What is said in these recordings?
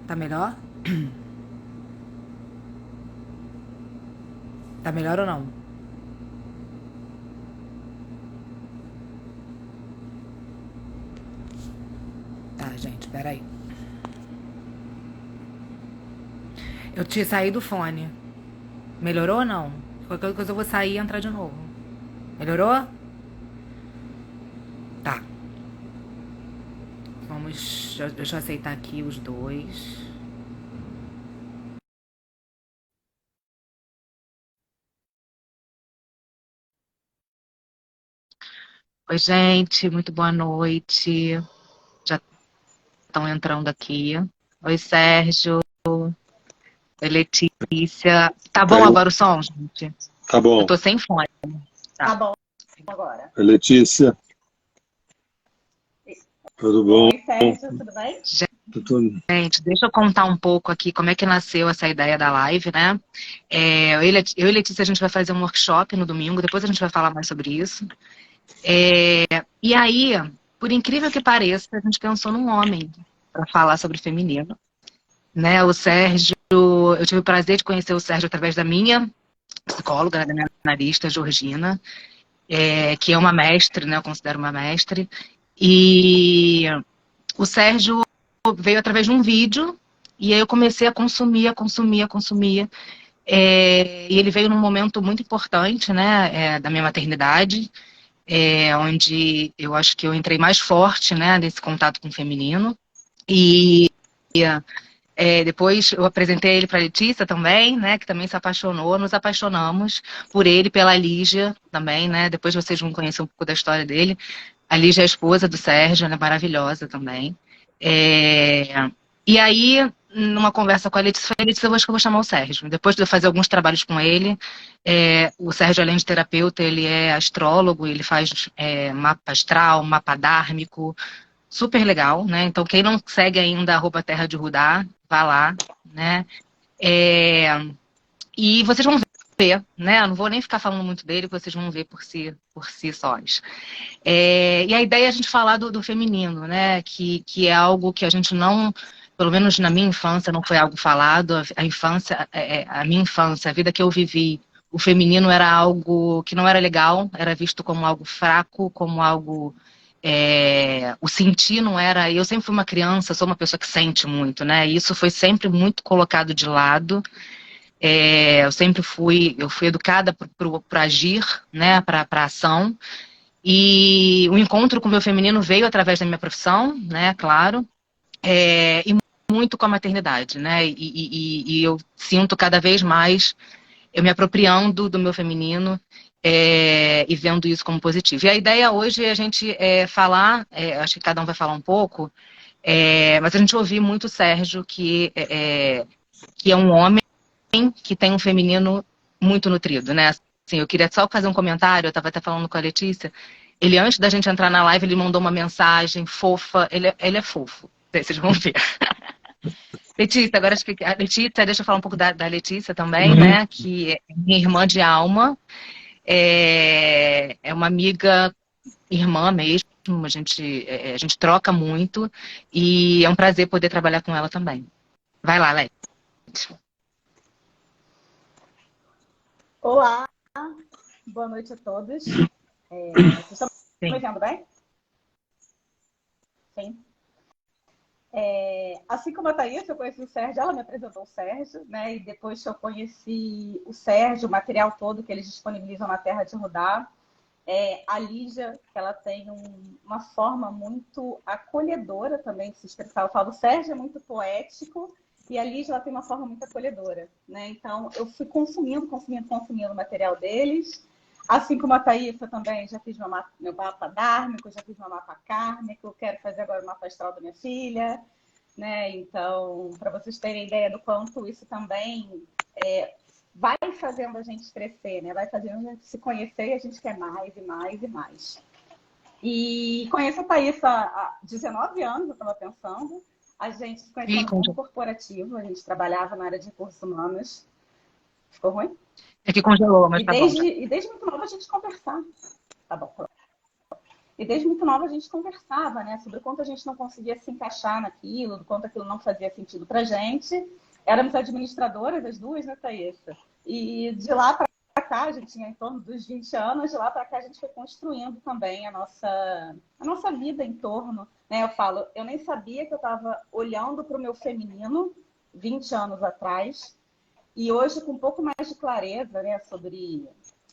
Tá melhor? Tá melhor ou não? Tá, gente, peraí. Eu tinha saído do fone. Melhorou ou não? Qualquer coisa eu vou sair e entrar de novo. Melhorou? Tá. Vamos. Deixa eu aceitar aqui os dois. Oi, gente, muito boa noite. Já estão entrando aqui. Oi, Sérgio. Oi, Letícia. Tá bom Tem, agora o som, gente? tá Eu bom. tô sem fone. Tá. Bom agora. Letícia, tudo bom? Oi, Sérgio, tudo bem? Tudo... Gente, deixa eu contar um pouco aqui como é que nasceu essa ideia da live, né? Eu e Letícia, a gente vai fazer um workshop no domingo, depois a gente vai falar mais sobre isso. E aí, por incrível que pareça, a gente pensou num homem para falar sobre feminino, né? O Sérgio, eu tive o prazer de conhecer o Sérgio através da minha psicóloga, né, da minha analista, Georgina, que é uma mestre, né? Eu considero uma mestre. E o Sérgio veio através de um vídeo e aí eu comecei a consumir, e ele veio num momento muito importante, né, da minha maternidade, onde eu acho que eu entrei mais forte, né, nesse contato com o feminino. E depois eu apresentei ele para a Letícia também, né, que também se apaixonou, nos apaixonamos por ele, pela Lígia também, né, depois vocês vão conhecer um pouco da história dele. A Lígia é a esposa do Sérgio, ela é maravilhosa também. E aí, numa conversa com a Letícia, eu falei, Letícia, eu acho que eu vou chamar o Sérgio. Depois de eu fazer alguns trabalhos com ele, o Sérgio, além de terapeuta, ele é astrólogo, ele faz mapa astral, mapa dármico, super legal, né? Então, quem não segue ainda @Terra de Rudá, vá lá, né? É, e vocês vão ver, né? Eu não vou nem ficar falando muito dele, vocês vão ver por si sós. E a ideia é a gente falar do feminino, né? Que é algo que a gente não, pelo menos na minha infância, não foi algo falado. A infância, a minha infância, a vida que eu vivi, o feminino era algo que não era legal, era visto como algo fraco, como algo. O sentir não era. Eu sempre fui uma criança, sou uma pessoa que sente muito, né? E isso foi sempre muito colocado de lado. Eu fui educada para agir, né? Para ação. E o encontro com o meu feminino veio através da minha profissão, né, claro, e muito com a maternidade, né, e eu sinto cada vez mais eu me apropriando do meu feminino e vendo isso como positivo. E a ideia hoje é a gente falar, acho que cada um vai falar um pouco, mas a gente ouvir muito o Sérgio, que é um homem que tem um feminino muito nutrido, né? Assim, eu queria só fazer um comentário, eu estava até falando com a Letícia. Ele, antes da gente entrar na live, ele mandou uma mensagem fofa. Ele é fofo. Vocês vão ver. Letícia, agora acho que a Letícia, deixa eu falar um pouco da Letícia também, né? Que é minha irmã de alma. É uma amiga, irmã mesmo. A gente troca muito. E é um prazer poder trabalhar com ela também. Vai lá, Letícia. Olá, boa noite a todos. Vocês estão me Sim. vendo bem? Sim. Assim como a Thaís, eu conheci o Sérgio, ela me apresentou o Sérgio, né? E depois que eu conheci o Sérgio, o material todo que eles disponibilizam na Terra de Rudá, a Lígia, que ela tem uma forma muito acolhedora também de se expressar. Eu falo, o Sérgio é muito poético e a Lígia ela tem uma forma muito acolhedora, né? Então, eu fui consumindo o material deles. Assim como a Thaísa também, já fiz meu mapa dármico, já fiz meu mapa kármico, quero fazer agora o mapa astral da minha filha, né? Então, para vocês terem ideia do quanto isso também vai fazendo a gente crescer, né? Vai fazendo a gente se conhecer e a gente quer mais e mais e mais. E conheço a Thaísa há 19 anos, eu estava pensando. A gente se conheceu no mundo corporativo, a gente trabalhava na área de recursos humanos. Ficou ruim? É que congelou, mas tá bom. E desde muito nova a gente conversava. Tá bom, pronto. E desde muito nova a gente conversava, né? Sobre o quanto a gente não conseguia se encaixar naquilo, do quanto aquilo não fazia sentido pra gente. Éramos administradoras, as duas, né, Thaísa? E de lá para cá, a gente tinha em torno dos 20 anos, de lá para cá a gente foi construindo também a nossa vida em torno. Né? Eu falo, eu nem sabia que eu estava olhando para o meu feminino 20 anos atrás, e hoje com um pouco mais de clareza, né, sobre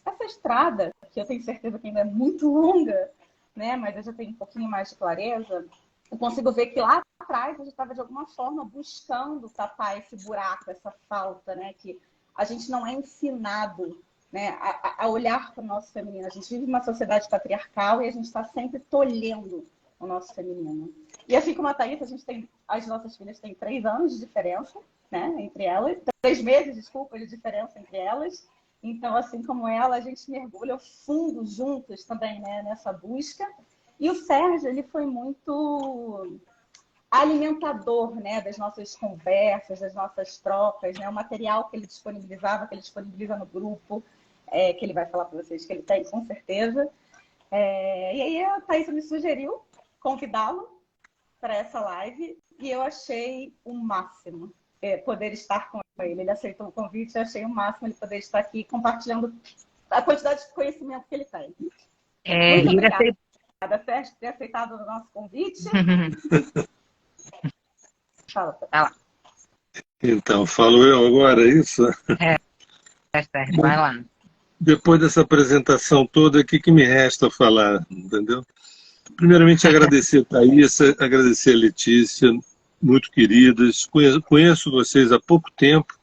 essa estrada, que eu tenho certeza que ainda é muito longa, né, mas eu já tenho um pouquinho mais de clareza, eu consigo ver que lá atrás a gente estava de alguma forma buscando tapar esse buraco, essa falta, né, que a gente não é ensinado, né, a olhar para o nosso feminino. A gente vive uma sociedade patriarcal e a gente está sempre tolhendo o nosso feminino. E assim como a Thaís, as nossas filhas têm 3 anos de diferença, né, entre elas, 3 meses, desculpa, de diferença entre elas. Então, assim como ela, a gente mergulha fundo juntos também, né, nessa busca. E o Sérgio, ele foi muito alimentador, né, das nossas conversas, das nossas trocas, né, o material que ele disponibilizava, que ele disponibiliza no grupo, que ele vai falar para vocês que ele tem, com certeza. E aí a Thaís me sugeriu convidá-lo para essa live e eu achei o máximo poder estar com ele. Ele aceitou o convite, eu achei o máximo ele poder estar aqui compartilhando a quantidade de conhecimento que ele tem. Muito obrigada, Sérgio, por ter aceitado o nosso convite. Fala. Vai lá. Então, falo eu agora, é isso? Sérgio, vai lá. Depois dessa apresentação toda, o que me resta falar, entendeu? Primeiramente, agradecer a Thaísa, agradecer a Letícia, muito queridas. Conheço vocês há pouco tempo,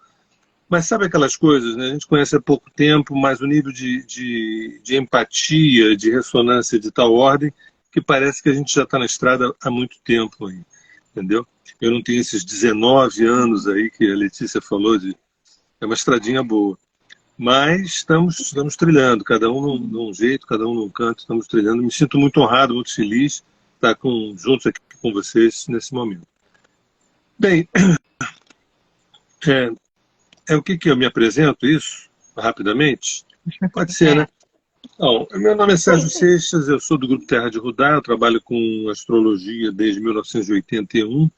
mas sabe aquelas coisas, né? A gente conhece há pouco tempo, mas o nível de empatia, de ressonância de tal ordem, que parece que a gente já está na estrada há muito tempo aí, entendeu? Eu não tenho esses 19 anos aí que a Letícia falou, é uma estradinha boa. Mas estamos trilhando, cada um num jeito, cada um num canto, estamos trilhando. Me sinto muito honrado, muito feliz de estar juntos aqui com vocês nesse momento. Bem, o que eu me apresento isso, rapidamente? Pode ser, né? Bom, meu nome é Sérgio Seixas, eu sou do Grupo Terra de Rudá, eu trabalho com astrologia desde 1981.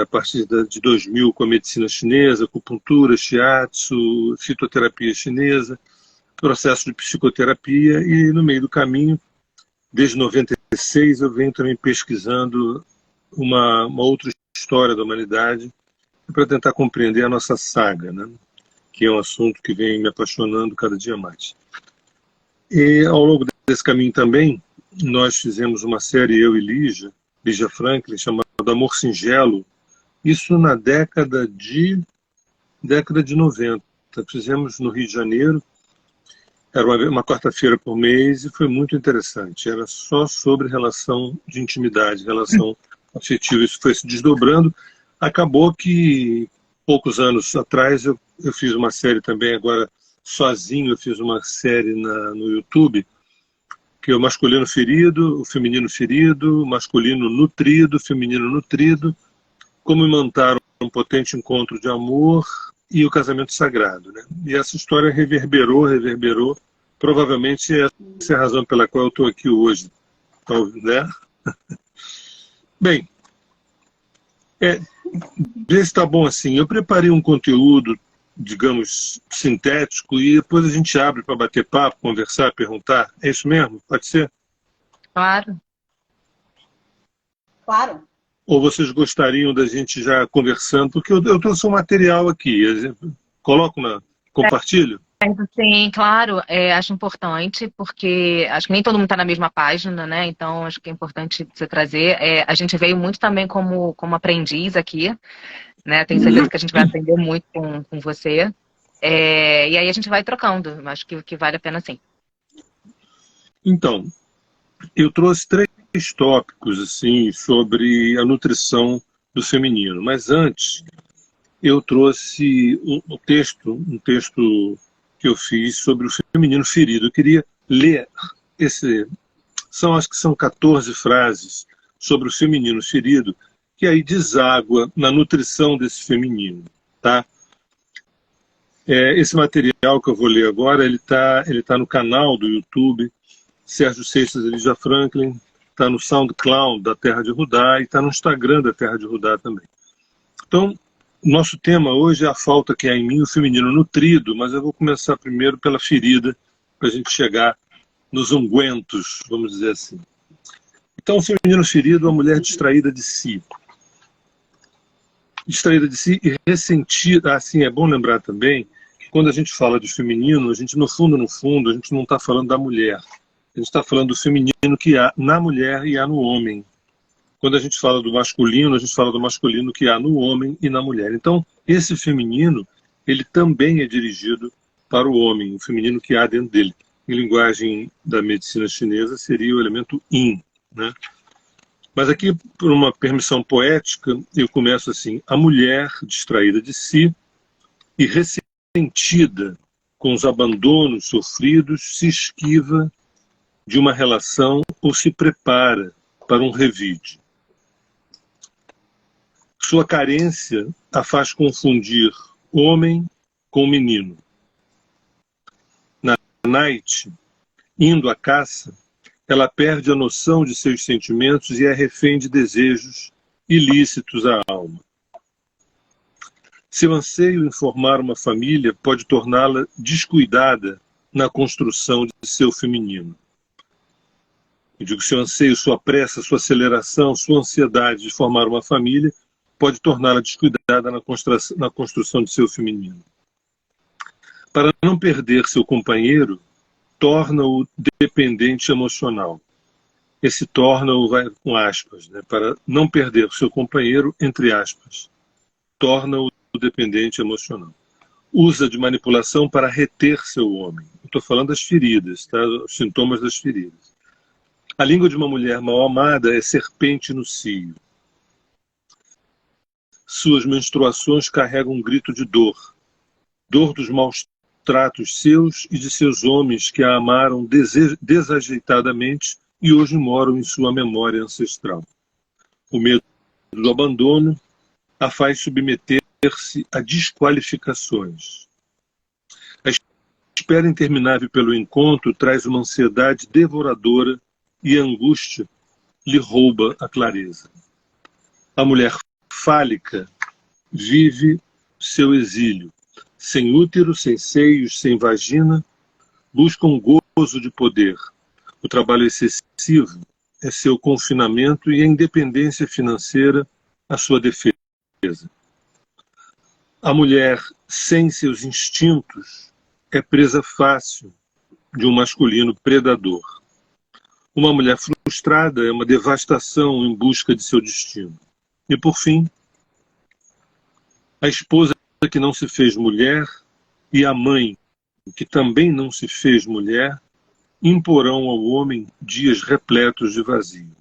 A partir de 2000 com a medicina chinesa, acupuntura, shiatsu, fitoterapia chinesa, processo de psicoterapia e no meio do caminho, desde 96, eu venho também pesquisando uma outra história da humanidade para tentar compreender a nossa saga, né? Que é um assunto que vem me apaixonando cada dia mais. E ao longo desse caminho também, nós fizemos uma série, eu e Lígia Franklin, chamada Amor Singelo, isso na década de 90. Fizemos no Rio de Janeiro, era uma quarta-feira por mês e foi muito interessante. Era só sobre relação de intimidade, relação afetiva. Isso foi se desdobrando. Acabou que, poucos anos atrás, eu fiz uma série também, agora sozinho, eu fiz uma série no YouTube, que é o masculino ferido, o feminino ferido, o masculino nutrido, o feminino nutrido, como montar um potente encontro de amor e o casamento sagrado, né? E essa história reverberou, provavelmente essa é a razão pela qual eu estou aqui hoje, né? Bem, vê se está bom assim. Eu preparei um conteúdo, digamos, sintético, e depois a gente abre para bater papo, conversar, perguntar. É isso mesmo? Pode ser? Claro. Claro. Ou vocês gostariam da gente já conversando? Porque eu trouxe um material aqui. Coloco compartilho? Sim, claro, acho importante, porque acho que nem todo mundo está na mesma página, né? Então, acho que é importante você trazer. A gente veio muito também como aprendiz aqui, né? Tenho certeza que a gente vai aprender muito com você. E aí a gente vai trocando. Acho que vale a pena, sim. Então, eu trouxe 3 tópicos assim sobre a nutrição do feminino. Mas antes, eu trouxe um texto que eu fiz sobre o feminino ferido. Eu queria ler acho que são 14 frases sobre o feminino ferido, que aí deságua na nutrição desse feminino, tá? Esse material que eu vou ler agora, ele tá no canal do YouTube Sérgio Seixas e Lígia Franklin, está no SoundCloud da Terra de Rudá e está no Instagram da Terra de Rudá também. Então, nosso tema hoje é a falta que há em mim, o feminino nutrido, mas eu vou começar primeiro pela ferida, para a gente chegar nos ungüentos, vamos dizer assim. Então, o feminino ferido é uma mulher distraída de si. Distraída de si e ressentida. Assim, é bom lembrar também que quando a gente fala de feminino, a gente, no fundo, a gente não está falando da mulher. A gente está falando do feminino que há na mulher e há no homem. Quando a gente fala do masculino, a gente fala do masculino que há no homem e na mulher. Então, esse feminino, ele também é dirigido para o homem, o feminino que há dentro dele. Em linguagem da medicina chinesa, seria o elemento yin, né? Mas aqui, por uma permissão poética, eu começo assim: a mulher distraída de si e ressentida com os abandonos sofridos se esquiva de uma relação ou se prepara para um revide. Sua carência a faz confundir homem com menino. Na noite, indo à caça, ela perde a noção de seus sentimentos e é refém de desejos ilícitos à alma. Seu anseio em formar uma família pode torná-la descuidada na construção de seu feminino. Eu digo, seu anseio, sua pressa, sua aceleração, sua ansiedade de formar uma família pode torná-la descuidada na construção de seu feminino. Para não perder seu companheiro, torna-o dependente emocional. Esse torna-o vai com aspas, né? Para não perder seu companheiro, entre aspas, torna-o dependente emocional. Usa de manipulação para reter seu homem. Estou falando das feridas, tá? Os sintomas das feridas. A língua de uma mulher mal amada é serpente no cio. Suas menstruações carregam um grito de dor. Dor dos maus tratos seus e de seus homens que a amaram desajeitadamente e hoje moram em sua memória ancestral. O medo do abandono a faz submeter-se a desqualificações. A espera interminável pelo encontro traz uma ansiedade devoradora e a angústia lhe rouba a clareza. A mulher fálica vive seu exílio, sem útero, sem seios, sem vagina, busca um gozo de poder. O trabalho excessivo é seu confinamento e a independência financeira a sua defesa. A mulher sem seus instintos é presa fácil de um masculino predador. Uma mulher frustrada é uma devastação em busca de seu destino. E, por fim, a esposa que não se fez mulher e a mãe que também não se fez mulher imporão ao homem dias repletos de vazio.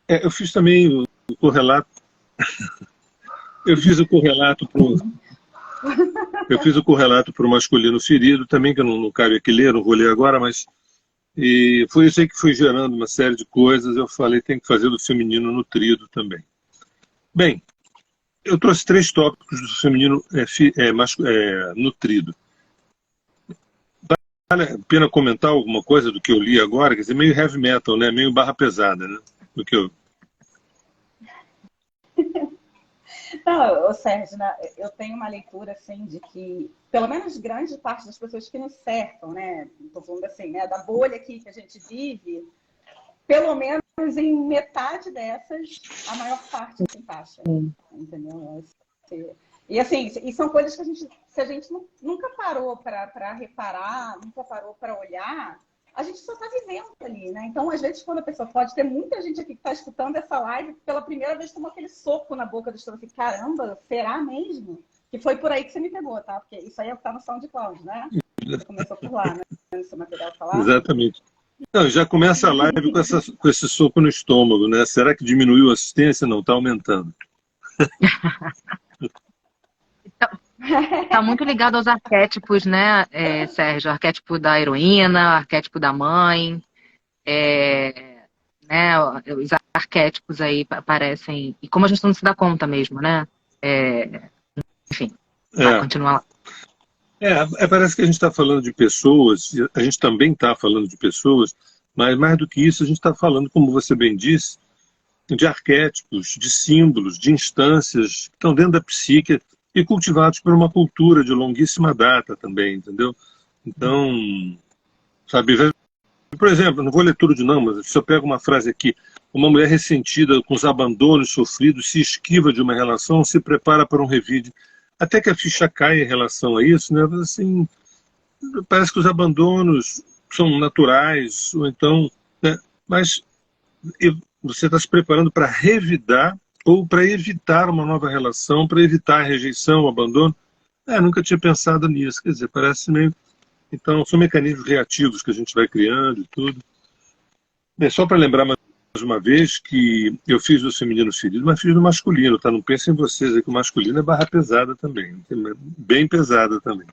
Eu fiz também o correlato. Eu fiz o correlato para o masculino ferido, também que eu não cabe aqui ler, não vou ler agora, mas e foi isso aí que foi gerando uma série de coisas. Eu falei, tem que fazer do feminino nutrido também. Bem, eu trouxe 3 tópicos do feminino nutrido. Vale a pena comentar alguma coisa do que eu li agora? Quer dizer, meio heavy metal, né? Meio barra pesada, né? Do que eu... Não, Sérgio, né, eu tenho uma leitura assim de que, pelo menos grande parte das pessoas que nos cercam, né, estou falando assim, né, da bolha aqui que a gente vive, pelo menos em metade dessas, a maior parte se encaixa. Entendeu? E assim, e são coisas que se a gente nunca parou para reparar, nunca parou para olhar, a gente só está vivendo ali, né? Então, às vezes, quando a pessoa pode ter muita gente aqui que está escutando essa live, pela primeira vez tomou aquele soco na boca do estômago, assim, caramba, será mesmo? Que foi por aí que você me pegou, tá? Porque isso aí é o que tá no SoundCloud, né? Você começou por lá, né? No seu material falar. Exatamente. Não, já começa a live com esse soco no estômago, né? Será que diminuiu a assistência? Não, está aumentando. Tá muito ligado aos arquétipos, né, Sérgio? Arquétipo da heroína, arquétipo da mãe, né? Os arquétipos aí aparecem. E como a gente não se dá conta mesmo, né? Enfim, vai continuar lá. Parece que a gente está falando de pessoas, a gente também está falando de pessoas, mas mais do que isso, a gente está falando, como você bem disse, de arquétipos, de símbolos, de instâncias que estão dentro da psique e cultivados por uma cultura de longuíssima data também, entendeu? Então, sabe, por exemplo, não vou ler tudo de não, mas se eu pego uma frase aqui, uma mulher ressentida com os abandonos sofridos se esquiva de uma relação, se prepara para um revide. Até que a ficha cai em relação a isso, né? Assim, parece que os abandonos são naturais, ou então, né? Mas você está se preparando para revidar ou para evitar uma nova relação, para evitar a rejeição, o abandono. Nunca tinha pensado nisso. Quer dizer, parece meio... Então, são mecanismos reativos que a gente vai criando e tudo. Bem, só para lembrar mais uma vez que eu fiz do feminino ferido, mas fiz do masculino, tá? Não pensem em vocês aí que o masculino é barra pesada também, bem pesada também.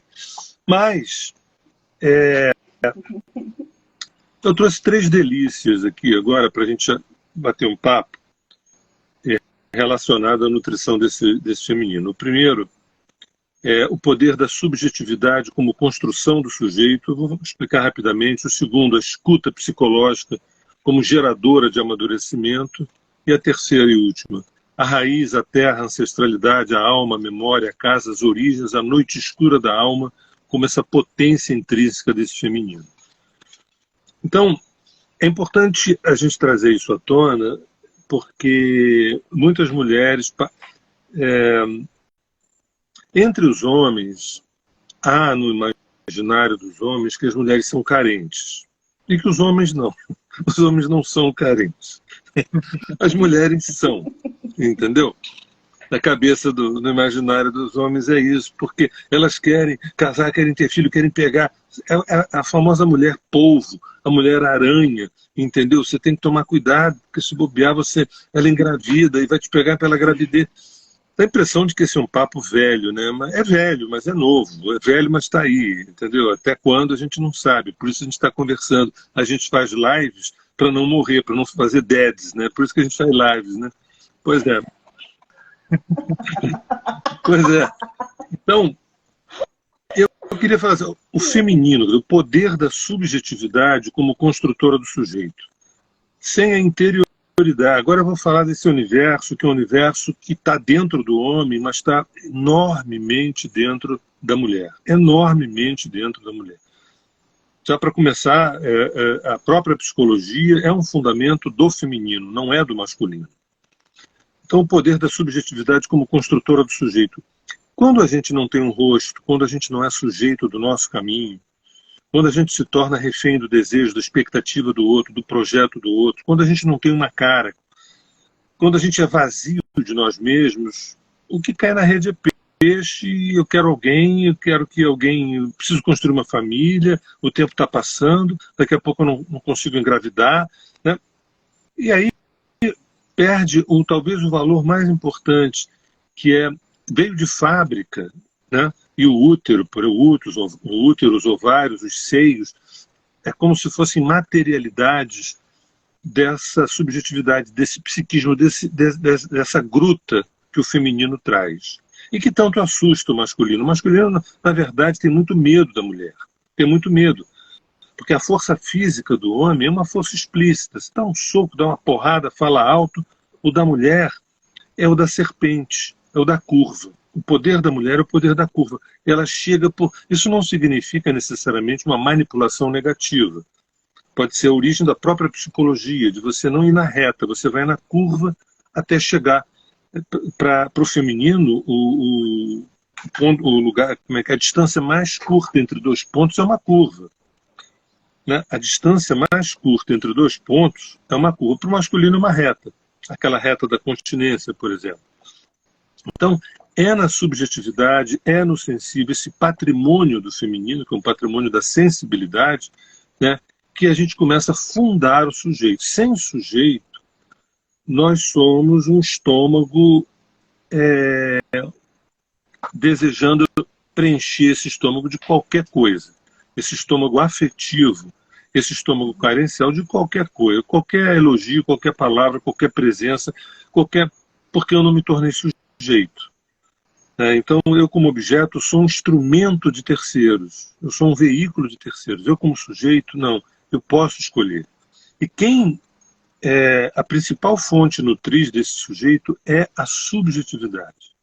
Mas eu trouxe 3 delícias aqui agora para a gente bater um papo relacionado à nutrição desse feminino. O primeiro é o poder da subjetividade como construção do sujeito. Eu vou explicar rapidamente. O segundo, a escuta psicológica como geradora de amadurecimento. E a terceira e última, a raiz, a terra, a ancestralidade, a alma, a memória, a casa, as origens, a noite escura da alma, como essa potência intrínseca desse feminino. Então, é importante a gente trazer isso à tona, porque muitas mulheres... entre os homens, há no imaginário dos homens que as mulheres são carentes. E que os homens não. Os homens não são carentes. As mulheres são. Entendeu? Na cabeça no imaginário dos homens é isso. Porque elas querem casar, querem ter filho, querem pegar. É a famosa mulher polvo, a mulher aranha. Entendeu? Você tem que tomar cuidado, porque se bobear, ela engravida e vai te pegar pela gravidez. Dá a impressão de que esse é um papo velho, né? É velho, mas é novo. É velho, mas está aí, entendeu? Até quando a gente não sabe. Por isso a gente está conversando. A gente faz lives para não morrer, para não fazer deads, né? Por isso que a gente faz lives, né? Pois é. Pois é. Então, eu queria falar assim, o feminino, o poder da subjetividade como construtora do sujeito. Sem a interioridade. Agora eu vou falar desse universo, que é um universo que está dentro do homem, mas está enormemente dentro da mulher. Enormemente dentro da mulher. Já para começar, a própria psicologia é um fundamento do feminino, não é do masculino. Então o poder da subjetividade como construtora do sujeito. Quando a gente não tem um rosto, quando a gente não é sujeito do nosso caminho, quando a gente se torna refém do desejo, da expectativa do outro, do projeto do outro, quando a gente não tem uma cara, quando a gente é vazio de nós mesmos, o que cai na rede é peixe, eu quero que alguém, eu preciso construir uma família, o tempo está passando, daqui a pouco eu não consigo engravidar, né? E aí perde talvez o valor mais importante, que veio de fábrica, né? E o útero, o útero, os ovários, os seios, é como se fossem materialidades dessa subjetividade, desse psiquismo, dessa gruta que o feminino traz. E que tanto assusta o masculino. O masculino, na verdade, tem muito medo da mulher. Tem muito medo. Porque a força física do homem é uma força explícita. Se dá um soco, dá uma porrada, fala alto. O da mulher é o da serpente, é o da curva. O poder da mulher é o poder da curva. Ela chega por... Isso não significa necessariamente uma manipulação negativa. pode ser a origem da própria psicologia, de você não ir na reta, você vai na curva até chegar. Para o feminino, o lugar, como é que a distância mais curta entre dois pontos é uma curva. Né? A distância mais curta entre dois pontos é uma curva. Para o masculino é uma reta. Aquela reta da continência, por exemplo. Então, é na subjetividade, é no sensível, esse patrimônio do feminino, que é um patrimônio da sensibilidade, né, que a gente começa a fundar o sujeito. Sem sujeito, nós somos um estômago desejando preencher esse estômago de qualquer coisa. Esse estômago afetivo, esse estômago carencial de qualquer coisa, qualquer elogio, qualquer palavra, qualquer presença, porque eu não me tornei sujeito. Então, eu como objeto sou um instrumento de terceiros, eu sou um veículo de terceiros. Eu como sujeito, não, eu posso escolher. E a principal fonte nutriz desse sujeito é a subjetividade.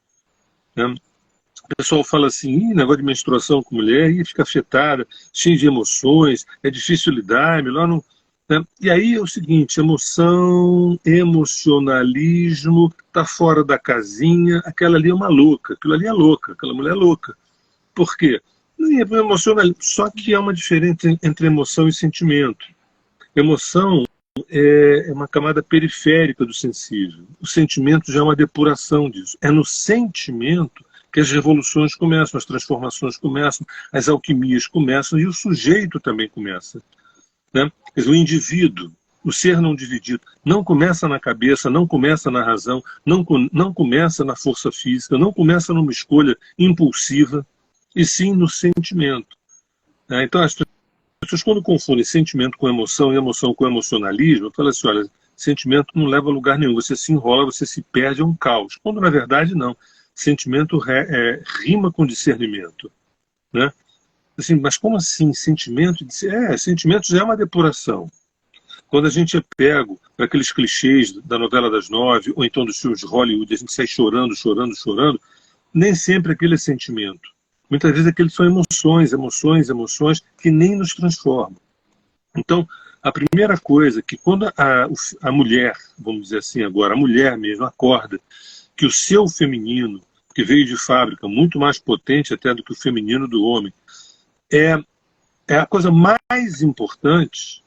Né? O pessoal fala assim, negócio de menstruação com mulher, fica afetada, cheia de emoções, é difícil lidar, é melhor não... Né? E aí é o seguinte, emoção, emocionalismo, está fora da casinha, aquela ali é uma louca, aquilo ali é louca, aquela mulher é louca. Por quê? Só que há uma diferença entre emoção e sentimento. Emoção é uma camada periférica do sensível. O sentimento já é uma depuração disso. É no sentimento que as revoluções começam, as transformações começam, as alquimias começam e o sujeito também começa. Né? Quer dizer, o indivíduo, o ser não dividido, não começa na cabeça, não começa na razão, não começa na força física, não começa numa escolha impulsiva, e sim no sentimento. Então, as pessoas, quando confundem sentimento com emoção e emoção com emocionalismo, falam assim, olha, sentimento não leva a lugar nenhum, você se enrola, você se perde, é um caos. Quando, na verdade, não. Sentimento rima com discernimento. Né? Assim, mas como assim? Sentimento já é uma depuração. Quando a gente é pego para aqueles clichês da novela das 9, ou então dos filmes de Hollywood, a gente sai chorando, chorando, chorando, nem sempre aquele é sentimento. Muitas vezes aqueles são emoções que nem nos transformam. Então, a primeira coisa que quando a mulher, vamos dizer assim agora, a mulher mesmo acorda que o seu feminino, que veio de fábrica, muito mais potente até do que o feminino do homem, é a coisa mais importante.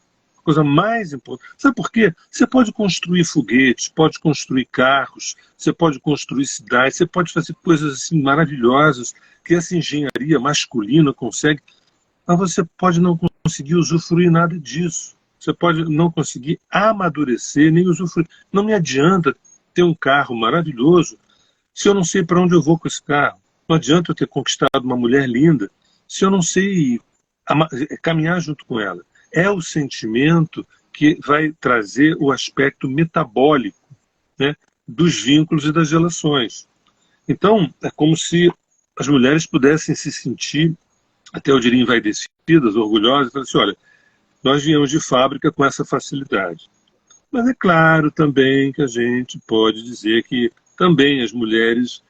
Sabe por quê? Você pode construir foguetes, pode construir carros, você pode construir cidades, você pode fazer coisas assim maravilhosas que essa engenharia masculina consegue, mas você pode não conseguir usufruir nada disso. Você pode não conseguir amadurecer, nem usufruir. Não me adianta ter um carro maravilhoso se eu não sei para onde eu vou com esse carro. Não adianta eu ter conquistado uma mulher linda se eu não sei caminhar junto com ela. É o sentimento que vai trazer o aspecto metabólico, né, dos vínculos e das relações. Então, é como se as mulheres pudessem se sentir, até eu diria envaidecidas, orgulhosas, e falar assim, olha, nós viemos de fábrica com essa facilidade. Mas é claro também que a gente pode dizer que também as mulheres,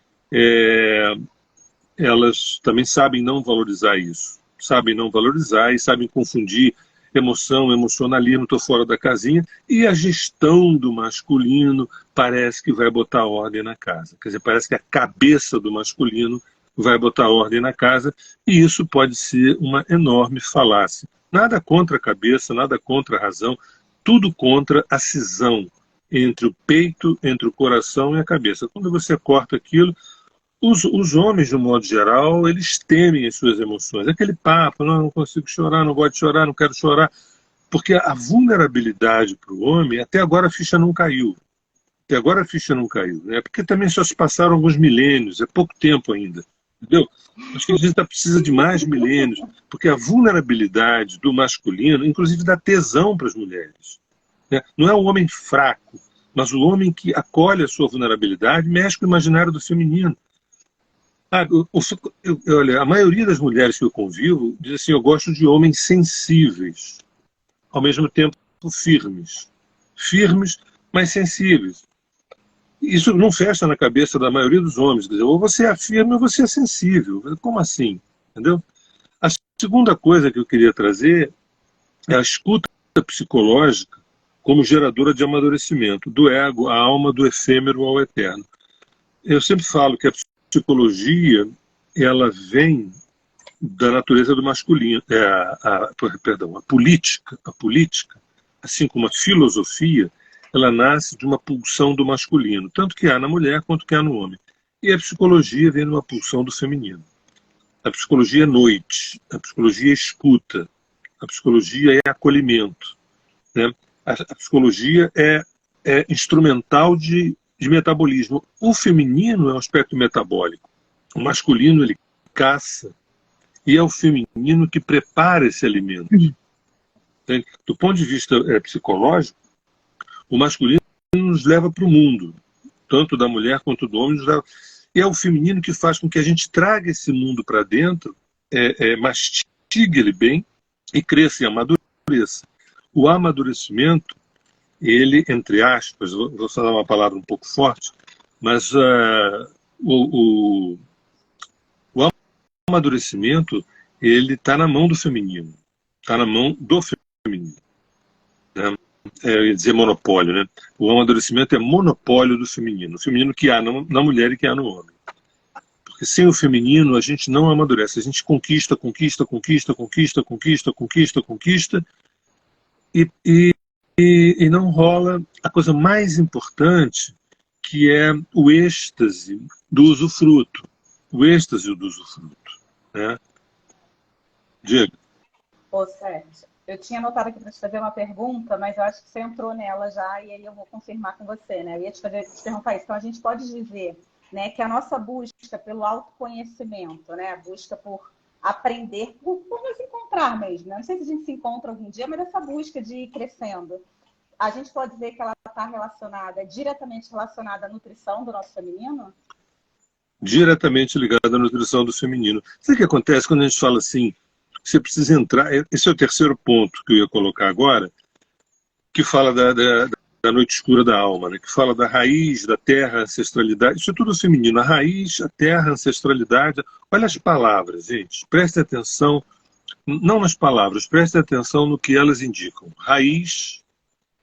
elas também sabem não valorizar isso. Sabem não valorizar e sabem confundir emoção, emocionalismo, estou fora da casinha, e a gestão do masculino parece que vai botar ordem na casa. Quer dizer, parece que a cabeça do masculino vai botar ordem na casa, e isso pode ser uma enorme falácia. Nada contra a cabeça, nada contra a razão, tudo contra a cisão entre o peito, entre o coração e a cabeça. Quando você corta aquilo, os homens, de um modo geral, eles temem as suas emoções. Aquele papo, não consigo chorar, não gosto de chorar, não quero chorar. Porque a vulnerabilidade para o homem, até agora a ficha não caiu. Até agora a ficha não caiu. Né? Porque também só se passaram alguns milênios, é pouco tempo ainda. Entendeu? Acho que a gente precisa de mais milênios. Porque a vulnerabilidade do masculino, inclusive, dá tesão para as mulheres. Né? Não é o homem fraco, mas o homem que acolhe a sua vulnerabilidade mexe com o imaginário do feminino. Olha, a maioria das mulheres que eu convivo diz assim, eu gosto de homens sensíveis, ao mesmo tempo firmes. Firmes, mas sensíveis. Isso não fecha na cabeça da maioria dos homens. Quer dizer, ou você é firme ou você é sensível. Como assim? Entendeu? A segunda coisa que eu queria trazer é a escuta psicológica como geradora de amadurecimento, do ego, à alma, do efêmero ao eterno. Eu sempre falo que a psicologia, ela vem da natureza do masculino, a política, assim como a filosofia, ela nasce de uma pulsão do masculino, tanto que há na mulher quanto que há no homem. E a psicologia vem de uma pulsão do feminino. A psicologia é noite, a psicologia é escuta, a psicologia é acolhimento, né? A psicologia é instrumental de metabolismo. O feminino é um aspecto metabólico. O masculino, ele caça, e é o feminino que prepara esse alimento. Entende? Do ponto de vista psicológico, o masculino nos leva para o mundo, tanto da mulher quanto do homem. E é o feminino que faz com que a gente traga esse mundo para dentro, mastigue ele bem e cresça e amadureça. O amadurecimento, ele, entre aspas, vou falar uma palavra um pouco forte, mas o amadurecimento, ele está na mão do feminino, está na mão do feminino, né? Eu ia dizer monopólio, né? O amadurecimento é monopólio do feminino, o feminino que há na mulher e que há no homem. Porque sem o feminino a gente não amadurece, a gente conquista, e não rola a coisa mais importante, que é o êxtase do usufruto. O êxtase do usufruto, né? Diego. Ô, Sérgio, eu tinha anotado aqui para te fazer uma pergunta, mas eu acho que você entrou nela já, e aí eu vou confirmar com você, né? Eu ia te perguntar isso. Então, a gente pode dizer, né, que a nossa busca pelo autoconhecimento, né, a busca por aprender, por nos encontrar mesmo, né? Não sei se a gente se encontra algum dia, mas essa busca de ir crescendo, a gente pode dizer que ela está diretamente relacionada à nutrição do nosso feminino? Diretamente ligada à nutrição do feminino. Sabe o que acontece quando a gente fala assim, você precisa entrar, esse é o terceiro ponto que eu ia colocar agora, que fala da noite escura da alma, né? Que fala da raiz, da terra, ancestralidade, isso é tudo feminino, a raiz, a terra, a ancestralidade. Olha as palavras, gente, prestem atenção, não nas palavras, prestem atenção no que elas indicam. Raiz,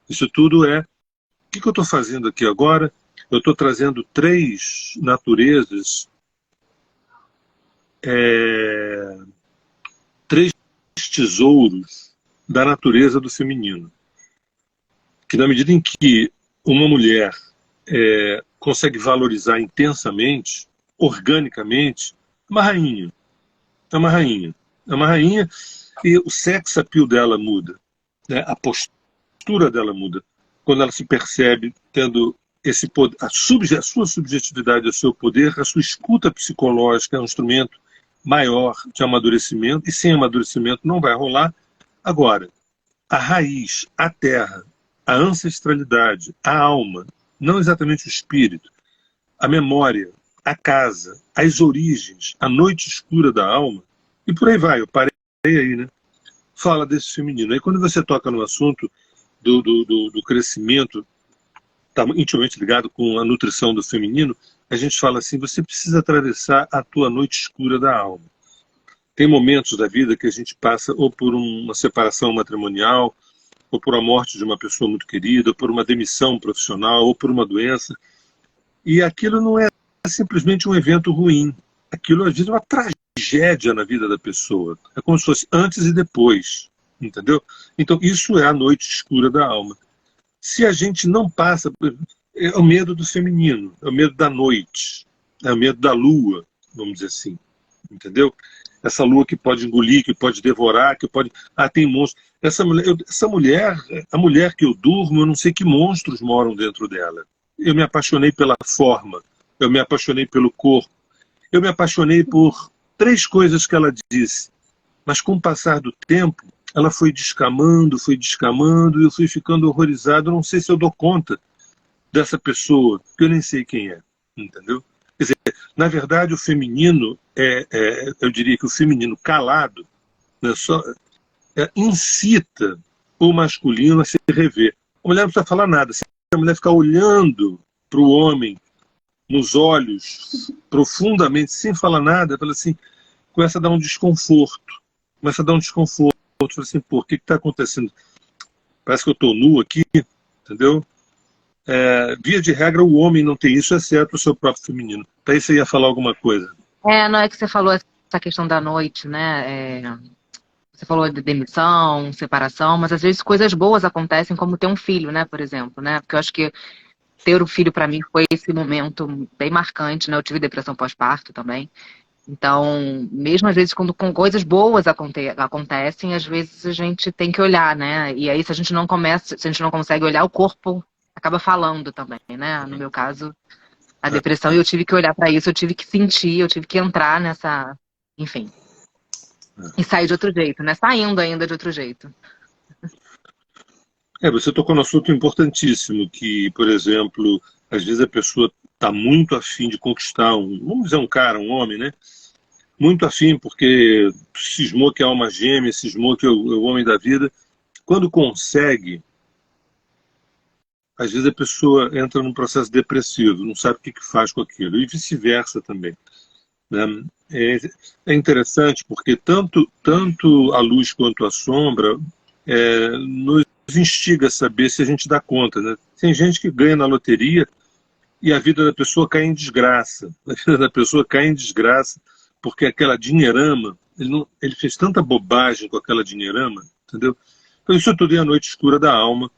isso tudo o que eu estou fazendo aqui agora? Eu estou trazendo 3 naturezas, 3 tesouros da natureza do feminino. Que na medida em que uma mulher consegue valorizar intensamente, organicamente, é uma rainha. É uma rainha. É uma rainha, e o sex appeal dela muda, né? A postura dela muda. Quando ela se percebe tendo esse poder, a sua subjetividade, o seu poder, a sua escuta psicológica é um instrumento maior de amadurecimento, e sem amadurecimento não vai rolar. Agora, a raiz, a terra, a ancestralidade, a alma, não exatamente o espírito, a memória, a casa, as origens, a noite escura da alma, e por aí vai, eu parei aí, né? Fala desse feminino. Aí quando você toca no assunto do crescimento, está intimamente ligado com a nutrição do feminino, a gente fala assim, você precisa atravessar a tua noite escura da alma. Tem momentos da vida que a gente passa ou por uma separação matrimonial, ou por a morte de uma pessoa muito querida, ou por uma demissão profissional, ou por uma doença. E aquilo não é simplesmente um evento ruim. Aquilo, às vezes, é uma tragédia na vida da pessoa. É como se fosse antes e depois. Entendeu? Então, isso é a noite escura da alma. Se a gente não passa... É o medo do feminino, é o medo da noite, é o medo da lua, vamos dizer assim. Entendeu? Essa lua que pode engolir, que pode devorar, que pode... tem monstros. Essa mulher, a mulher que eu durmo, eu não sei que monstros moram dentro dela. Eu me apaixonei pela forma, eu me apaixonei pelo corpo, eu me apaixonei por 3 coisas que ela disse. Mas com o passar do tempo, ela foi descamando, e eu fui ficando horrorizado. Eu não sei se eu dou conta dessa pessoa, que eu nem sei quem é. Entendeu? Quer dizer, na verdade, o feminino, eu diria que o feminino calado, né, incita o masculino a se rever. A mulher não precisa falar nada. Se a mulher ficar olhando para o homem nos olhos, profundamente, sem falar nada, fala assim, começa a dar um desconforto. Fala assim, pô, o que está acontecendo? parece que eu estou nu aqui, entendeu? Via de regra, o homem não tem isso, exceto o seu próprio feminino. Daí você ia falar alguma coisa. Não é que você falou essa questão da noite, né? Você falou de demissão, separação, mas às vezes coisas boas acontecem, como ter um filho, né, por exemplo, né? Porque eu acho que ter o filho para mim foi esse momento bem marcante, né? Eu tive depressão pós-parto também. Então, mesmo às vezes quando com coisas boas acontecem, às vezes a gente tem que olhar, né? E aí se a gente não consegue olhar, o corpo acaba falando também, né? No meu caso, a depressão, eu tive que olhar para isso, eu tive que sentir, eu tive que entrar nessa, enfim. E sair de outro jeito, né? Saindo ainda de outro jeito. Você tocou no assunto importantíssimo, que, por exemplo, às vezes a pessoa está muito afim de conquistar vamos dizer, um cara, um homem, né? Muito afim, porque cismou que é alma gêmea, cismou que é o homem da vida. Quando consegue, às vezes a pessoa entra num processo depressivo, não sabe o que faz com aquilo, e vice-versa também, né? É interessante porque tanto a luz quanto a sombra nos instiga a saber se a gente dá conta, né? Tem gente que ganha na loteria e a vida da pessoa cai em desgraça. A vida da pessoa cai em desgraça porque aquela dinheirama, ele fez tanta bobagem com aquela dinheirama, entendeu? Então isso tudo é a noite escura da alma,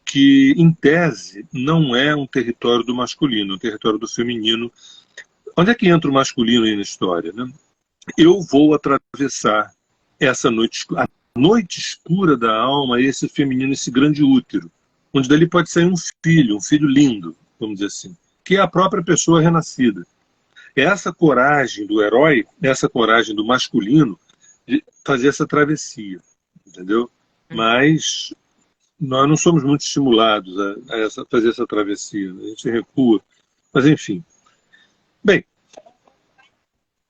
que em tese não é um território do masculino, é um território do feminino. Onde é que entra o masculino aí na história, né? Eu vou atravessar essa noite escura. A noite escura da alma é esse feminino, esse grande útero, onde dali pode sair um filho lindo, vamos dizer assim, que é a própria pessoa renascida. É essa coragem do herói, essa coragem do masculino de fazer essa travessia, entendeu? Mas nós não somos muito estimulados a fazer essa travessia, né? A gente recua. Mas enfim. Bem,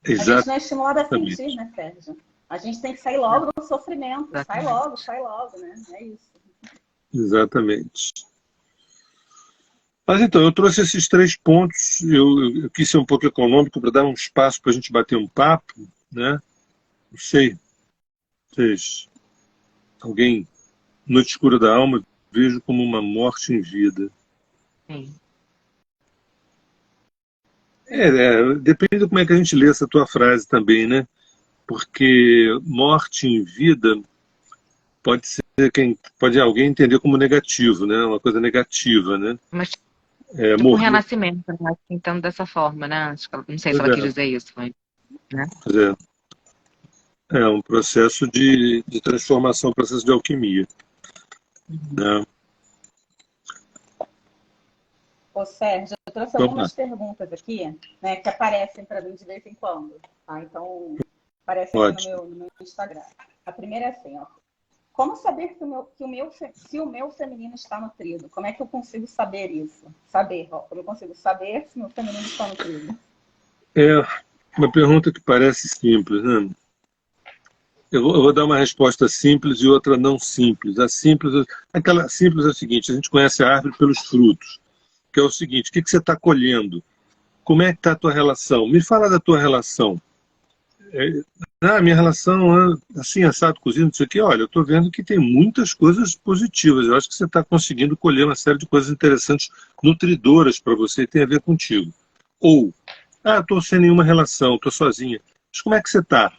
a gente não é estimulado a sentir, né, Sérgio? A gente tem que sair logo do sofrimento. Sai logo, né? É isso. Exatamente. Mas então, eu trouxe esses 3 pontos. Eu quis ser um pouco econômico para dar um espaço para a gente bater um papo, né? Não sei. Vocês, alguém, noite escura da alma, vejo como uma morte em vida. Sim. Depende de como é que a gente lê essa tua frase também, né? Porque morte em vida pode ser pode alguém entender como negativo, né? Uma coisa negativa, né? Mas Tipo um renascimento, né? Então dessa forma, né? Não sei se ela quis dizer isso, mas, né? É um processo de transformação, um processo de alquimia. Né? Ô Sérgio, eu trouxe algumas perguntas aqui, né, que aparecem para mim de vez em quando. Tá? Então, aparecem aqui no meu Instagram. A primeira é assim, ó. Como saber se o meu feminino está nutrido? Como é que eu consigo saber isso? Como eu consigo saber se o meu feminino está nutrido? É uma pergunta que parece simples, né? Eu vou dar uma resposta simples e outra não simples. Aquela simples é o seguinte: a gente conhece a árvore pelos frutos, que é o seguinte: o que você está colhendo? Como é que está a tua relação? Me fala da tua relação. Minha relação é assim, assado, cozido, não sei o quê. Olha, eu estou vendo que tem muitas coisas positivas. Eu acho que você está conseguindo colher uma série de coisas interessantes, nutridoras para você e tem a ver contigo. Ou, estou sem nenhuma relação, estou sozinha. Mas como é que você está?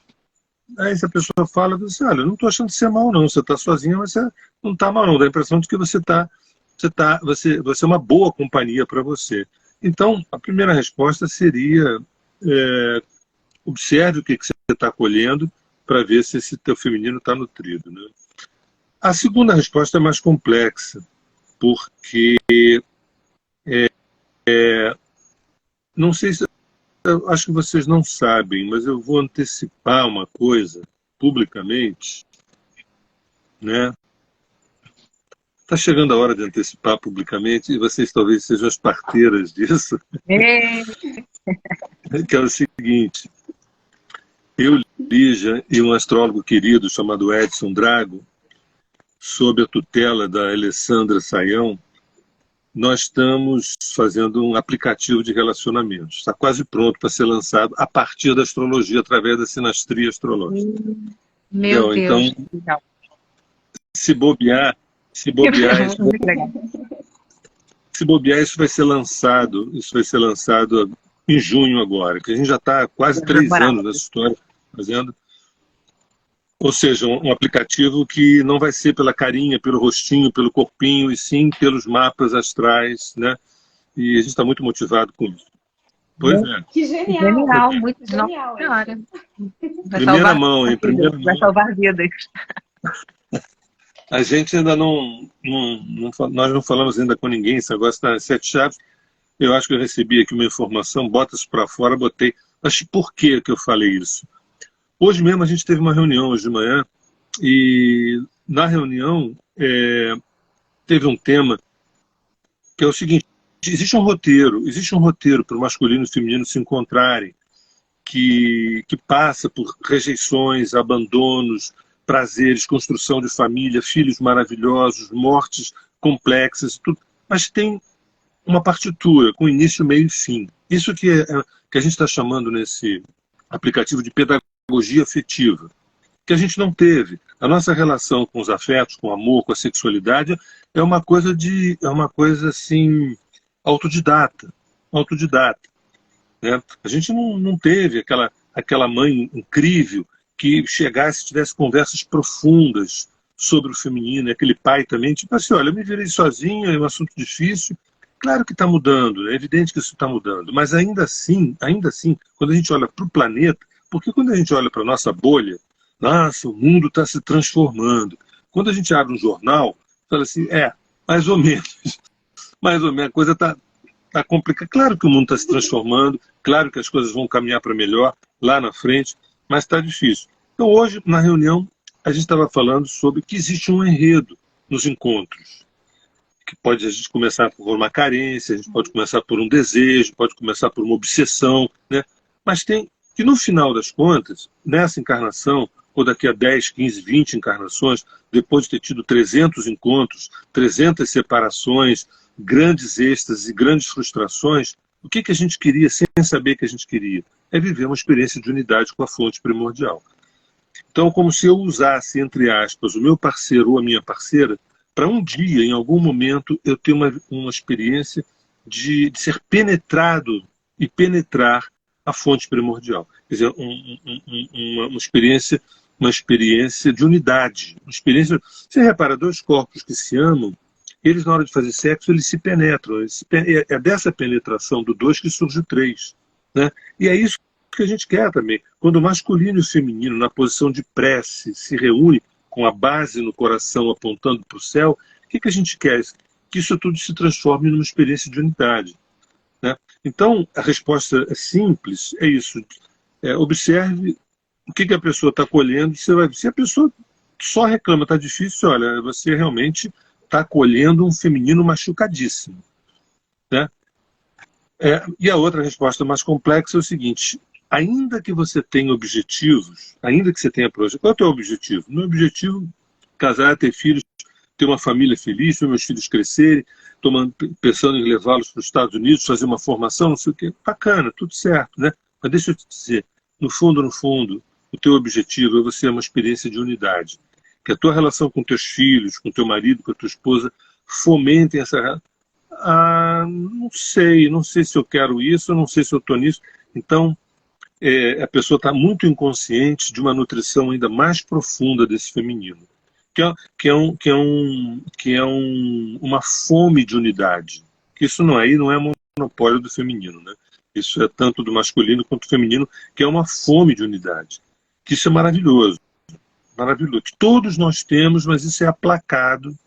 Aí se a pessoa fala, você, olha, eu não estou achando você mal não, você está sozinha, mas você não está mal não, dá a impressão de que você é uma boa companhia para você. Então, a primeira resposta seria, observe o que você está colhendo para ver se esse teu feminino está nutrido, né? A segunda resposta é mais complexa, porque não sei se eu acho que vocês não sabem, mas eu vou antecipar uma coisa publicamente, né? Está chegando a hora de antecipar publicamente e vocês talvez sejam as parteiras disso. Que é o seguinte: eu, Lígia e um astrólogo querido chamado Edson Drago, sob a tutela da Alessandra Saião, nós estamos fazendo um aplicativo de relacionamentos. Está quase pronto para ser lançado a partir da astrologia, através da sinastria astrológica. Meu Deus. Então, se bobear, Se bobear, Muito legal. isso vai ser lançado. Isso vai ser lançado em junho agora, que a gente já está há quase 3 anos nessa história fazendo. Ou seja, um aplicativo que não vai ser pela carinha, pelo rostinho, pelo corpinho, e sim pelos mapas astrais, né? E a gente está muito motivado com isso. Pois é. Que genial! Genial, muito Genial. senhora. Primeira mão, hein? Primeira mão. Vai salvar vidas. A gente ainda nós não falamos ainda com ninguém, esse negócio das 7 chaves. Eu acho que eu recebi aqui uma informação, bota isso para fora, botei. Mas por que eu falei isso? Hoje mesmo a gente teve uma reunião hoje de manhã, e na reunião teve um tema que é o seguinte: existe um roteiro para o masculino e o feminino se encontrarem, que passa por rejeições, abandonos, prazeres, construção de família, filhos maravilhosos, mortes complexas, tudo. Mas tem uma partitura com início, meio e fim. Isso que a gente está chamando nesse aplicativo de pedagogia afetiva, que a gente não teve. A nossa relação com os afetos, com o amor, com a sexualidade é uma coisa assim autodidata, né? A gente não teve aquela mãe incrível que chegasse e tivesse conversas profundas sobre o feminino, e aquele pai também, tipo assim, olha, eu me virei sozinho, é um assunto difícil. Claro que está mudando, é evidente que isso está mudando, mas ainda assim, quando a gente olha para o planeta, porque quando a gente olha para a nossa bolha, nossa, o mundo está se transformando. Quando a gente abre um jornal, fala assim, mais ou menos, a coisa está complicada. Claro que o mundo está se transformando, claro que as coisas vão caminhar para melhor lá na frente, mas está difícil. Então hoje, na reunião, a gente estava falando sobre que existe um enredo nos encontros, que pode a gente começar por uma carência, a gente pode começar por um desejo, pode começar por uma obsessão, né? Mas tem que, no final das contas, nessa encarnação, ou daqui a 10, 15, 20 encarnações, depois de ter tido 300 encontros, 300 separações, grandes êxtases e grandes frustrações, o que a gente queria, sem saber que a gente queria? É viver uma experiência de unidade com a fonte primordial. Então, como se eu usasse, entre aspas, o meu parceiro ou a minha parceira, para um dia, em algum momento, eu ter uma experiência de ser penetrado e penetrar a fonte primordial. Quer dizer, uma experiência de unidade. Você repara, 2 corpos que se amam, eles, na hora de fazer sexo, eles se penetram. É dessa penetração do 2 que surge o 3. Né? E é isso que a gente quer também. Quando o masculino e o feminino, na posição de prece, se reúnem, com a base no coração apontando para o céu, o que a gente quer? Que isso tudo se transforme numa experiência de unidade. Né? Então, a resposta é simples, é isso. Observe o que a pessoa está colhendo, você vai ver. Se a pessoa só reclama, está difícil, olha, você realmente está colhendo um feminino machucadíssimo. Né? E a outra resposta mais complexa é o seguinte: ainda que você tenha objetivos, ainda que você tenha projeto, qual é o teu objetivo? Meu objetivo é casar, ter filhos, ter uma família feliz, ver meus filhos crescerem, pensando em levá-los para os Estados Unidos, fazer uma formação, não sei o quê. Bacana, tudo certo, né? Mas deixa eu te dizer, no fundo, o teu objetivo é você ter uma experiência de unidade. Que a tua relação com teus filhos, com teu marido, com a tua esposa, fomentem essa... não sei se eu quero isso, não sei se eu estou nisso. Então, a pessoa está muito inconsciente de uma nutrição ainda mais profunda desse feminino, que é uma fome de unidade. Isso não é monopólio do feminino, né? Isso é tanto do masculino quanto do feminino, que é uma fome de unidade. Que isso é maravilhoso, que todos nós temos, mas isso é aplacado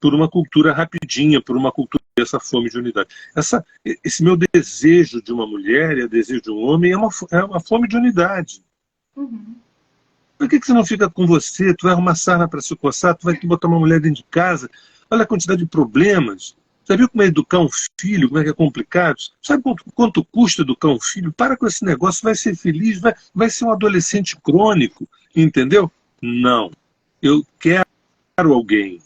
por uma cultura rapidinha, por uma cultura dessa fome de unidade. Esse meu desejo de uma mulher e o desejo de um homem é uma fome de unidade. Uhum. Por que você não fica com você? Tu vai arrumar sarna para se coçar, tu vai botar uma mulher dentro de casa. Olha a quantidade de problemas. Já viu como é educar um filho, como é que é complicado? Sabe quanto custa educar um filho? Para com esse negócio, vai ser feliz, vai ser um adolescente crônico, entendeu? Não. Eu quero alguém.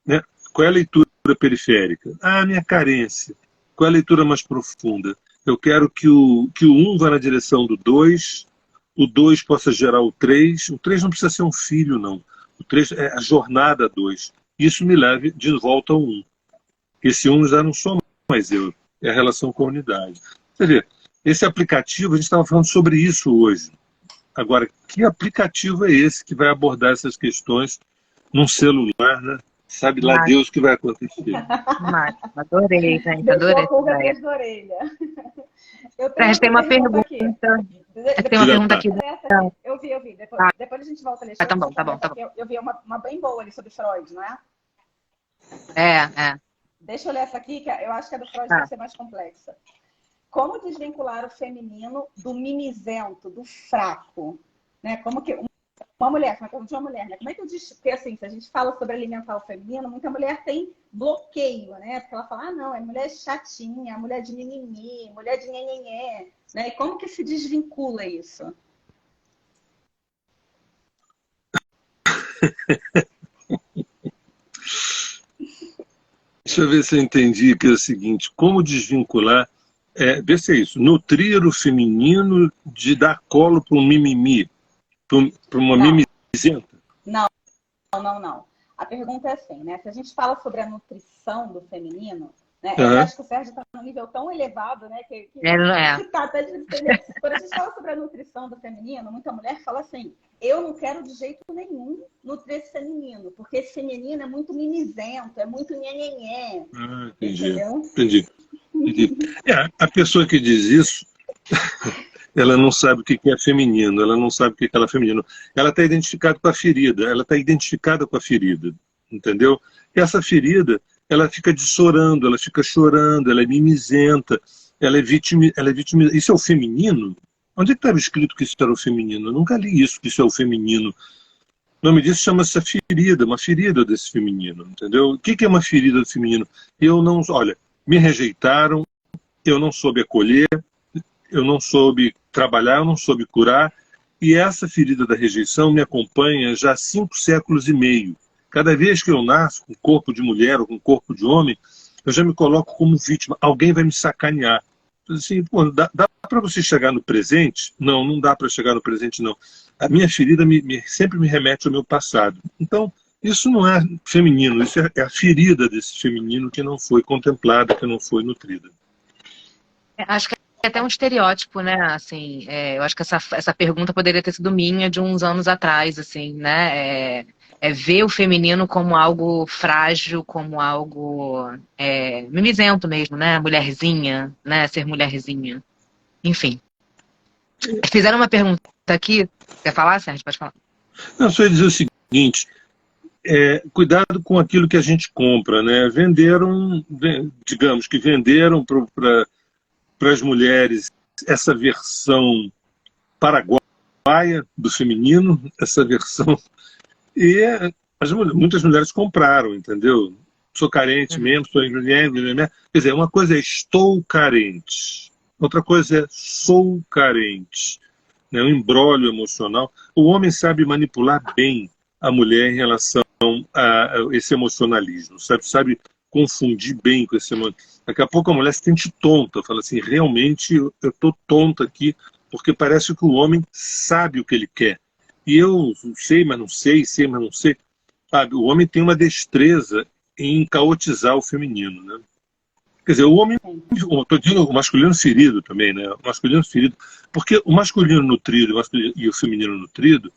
Né? Qual é a leitura periférica? Minha carência. Qual é a leitura mais profunda? Eu quero que o 1 vá na direção do 2, o 2 possa gerar o 3. O 3 não precisa ser um filho, não. O 3 é a jornada 2. isso me leve de volta ao um. Esse um já não sou mais eu, é a relação com a unidade. Você vê, esse aplicativo, a gente estava falando sobre isso hoje. Agora, que aplicativo é esse que vai abordar essas questões num celular, né? Sabe lá Deus o que vai acontecer. Adorei, gente, Deixou adorei. a pulga atrás da orelha. Tem uma pergunta. Tem uma pergunta aqui. Eu vi. Depois a gente volta a ler. Tá bom. Eu vi uma bem boa ali sobre Freud, não é? É. Deixa eu ler essa aqui, que eu acho que a do Freud vai ser mais complexa. Como desvincular o feminino do mimizento, do fraco? Né? Como que uma mulher, uma pergunta de uma mulher, né? Como é que eu diz? Porque assim, se a gente fala sobre alimentar o feminino, muita mulher tem bloqueio, né? Porque ela fala, não, é mulher chatinha, é mulher de mimimi, mulher de nhenhenhé, né? E como que se desvincula isso? Deixa eu ver se eu entendi, que é o seguinte, como desvincular, vê se é isso, nutrir o feminino de dar colo para um mimimi, para uma mimizenta? Não. A pergunta é assim, né? Se a gente fala sobre a nutrição do feminino, né? Eu acho que o Sérgio está num nível tão elevado, né? Que tá até de entender. Quando a gente fala sobre a nutrição do feminino, muita mulher fala assim, eu não quero de jeito nenhum nutrir esse feminino, porque esse feminino é muito mimizento, é muito nhenhenhé. Entendi. A pessoa que diz isso, ela não sabe o que é feminino, ela não sabe o que é feminino. Ela está identificada com a ferida, entendeu? E essa ferida, ela fica dissorando, ela fica chorando, ela é mimizenta, ela é vítima. Isso é o feminino? Onde é que estava escrito que isso era o feminino? Eu nunca li isso, que isso é o feminino. O nome disso chama-se ferida, uma ferida desse feminino, entendeu? O que é uma ferida do feminino? Olha, me rejeitaram, eu não soube acolher, eu não soube trabalhar, eu não soube curar, e essa ferida da rejeição me acompanha já há 5 séculos e meio. Cada vez que eu nasço com corpo de mulher ou com corpo de homem, eu já me coloco como vítima. Alguém vai me sacanear. Assim, pô, dá para você chegar no presente? Não dá para chegar no presente, não. A minha ferida sempre me remete ao meu passado. Então, isso não é feminino, isso é a ferida desse feminino que não foi contemplada, que não foi nutrida. Acho que é até um estereótipo, né? Assim, eu acho que essa pergunta poderia ter sido minha de uns anos atrás, assim, né? Ver o feminino como algo frágil, como algo mimizento mesmo, né? Mulherzinha, né? Ser mulherzinha. Enfim. Fizeram uma pergunta aqui. Quer falar, Sérgio? Pode falar. Não, só ia dizer o seguinte, cuidado com aquilo que a gente compra, né? Digamos que venderam para as mulheres essa versão paraguaia do feminino, essa versão, e muitas mulheres compraram, entendeu? Sou carente mesmo, sou mulher. Quer dizer, uma coisa é estou carente, outra coisa é sou carente. Né? Um imbróglio emocional. O homem sabe manipular bem a mulher em relação a esse emocionalismo, sabe confundir bem com esse emocionalismo. Daqui a pouco a mulher se sente tonta, fala assim, realmente eu estou tonta aqui, porque parece que o homem sabe o que ele quer. E eu sei, mas não sei, mas não sei. Sabe? O homem tem uma destreza em caotizar o feminino, né? Quer dizer, o homem, estou dizendo o masculino ferido também, né? O masculino ferido, porque o masculino nutrido e o feminino nutrido,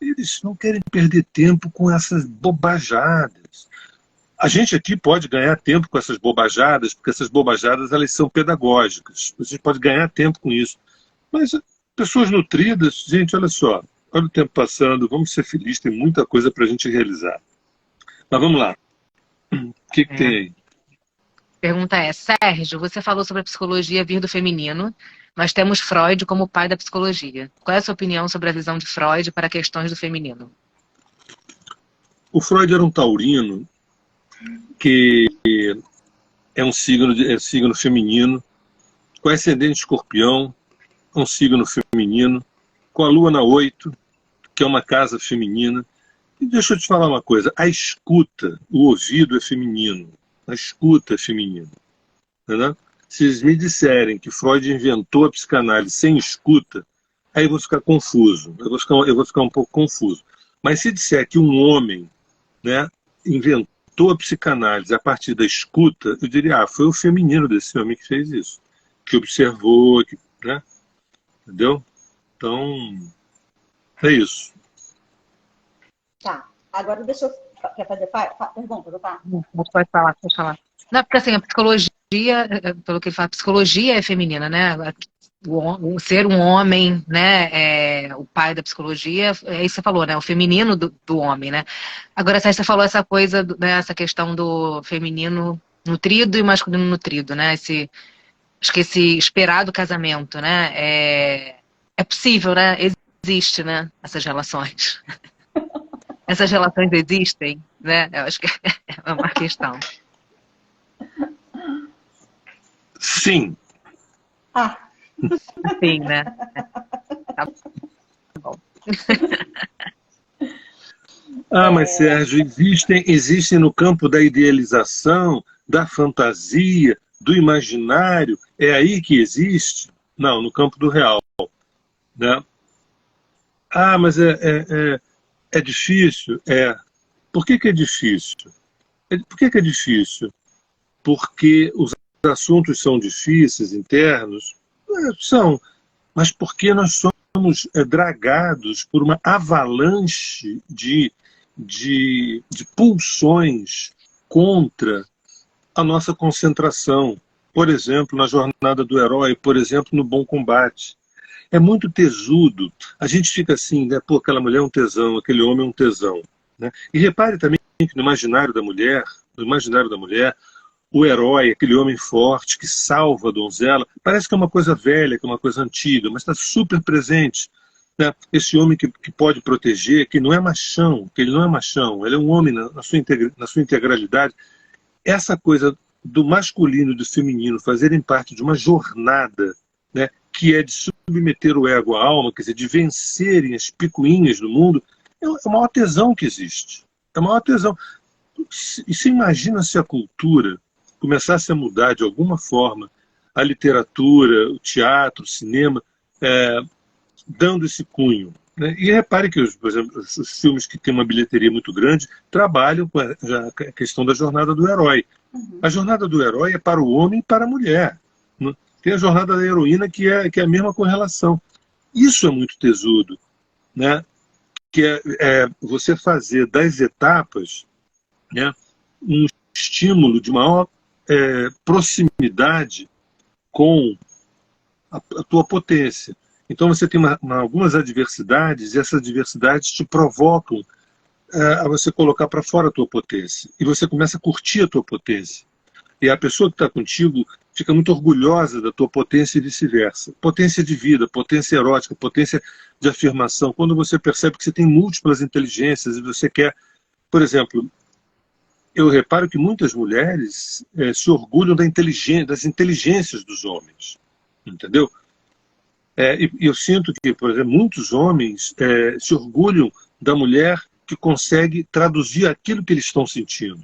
eles não querem perder tempo com essas bobajadas. A gente aqui pode ganhar tempo com essas bobajadas, porque essas bobajadas elas são pedagógicas. A gente pode ganhar tempo com isso. Mas pessoas nutridas, gente, olha só, olha o tempo passando, vamos ser felizes, tem muita coisa para a gente realizar. Mas vamos lá. O que tem aí? Pergunta Sérgio, você falou sobre a psicologia vir do feminino, nós temos Freud como pai da psicologia. Qual é a sua opinião sobre a visão de Freud para questões do feminino? O Freud era um taurino que é um signo feminino, com ascendente escorpião, um signo feminino, com a lua na 8, que é uma casa feminina. E deixa eu te falar uma coisa, a escuta, o ouvido é feminino, a escuta é feminina. Entendeu? Se eles me disserem que Freud inventou a psicanálise sem escuta, aí eu vou ficar confuso, eu vou ficar um pouco confuso. Mas se disser que um homem, né, inventou a psicanálise a partir da escuta, eu diria, foi o feminino desse homem que fez isso, que observou, né? Entendeu? Então, é isso. Tá. Agora deixa eu... Quer fazer pergunta, tá? Pode falar, pode falar. Não, porque assim, a psicologia, pelo que ele fala, a psicologia é feminina, né? O ser um homem, né? O pai da psicologia, é isso que você falou, né? O feminino do homem, né? Agora, você falou essa coisa, né? Essa questão do feminino nutrido e masculino nutrido, né? Acho que esse esperado casamento, né? É possível, né? Existe, né? Essas relações. Essas relações existem, né? Eu acho que é uma questão. Sim. Sim, né? Tá bom. Mas Sérgio, existem no campo da idealização, da fantasia, do imaginário, é aí que existe? Não, no campo do real, né? Mas é difícil? Por que é difícil? Por que é difícil? Porque os assuntos são difíceis, internos? São, mas porque nós somos dragados por uma avalanche de pulsões contra a nossa concentração. Por exemplo, na jornada do herói, por exemplo, no bom combate. É muito tesudo. A gente fica assim, né? Pô, aquela mulher é um tesão, aquele homem é um tesão. Né? E repare também que no imaginário da mulher, o herói, aquele homem forte que salva a donzela, parece que é uma coisa velha, que é uma coisa antiga, mas está super presente. Né? Esse homem que pode proteger, que não é machão, que ele não é machão, ele é um homem na sua integralidade. Essa coisa do masculino e do feminino fazerem parte de uma jornada, né, que é de submeter o ego à alma, quer dizer, de vencerem as picuinhas do mundo, é o maior tesão que existe. É o maior tesão. E você imagina se a cultura começasse a mudar de alguma forma a literatura, o teatro, o cinema, dando esse cunho. Né? E repare que, por exemplo, os filmes que têm uma bilheteria muito grande trabalham com a questão da jornada do herói. A jornada do herói é para o homem e para a mulher. Né? Tem a jornada da heroína que é a mesma correlação. Isso é muito tesudo. Né? Que é você fazer das etapas, né, um estímulo de maior proximidade com a tua potência. Então você tem algumas adversidades, e essas adversidades te provocam a você colocar para fora a tua potência. E você começa a curtir a tua potência. E a pessoa que está contigo fica muito orgulhosa da tua potência e vice-versa. Potência de vida, potência erótica, potência de afirmação. Quando você percebe que você tem múltiplas inteligências e você quer... Por exemplo, eu reparo que muitas mulheres se orgulham das inteligências dos homens. Entendeu? E eu sinto que, por exemplo, muitos homens se orgulham da mulher que consegue traduzir aquilo que eles estão sentindo.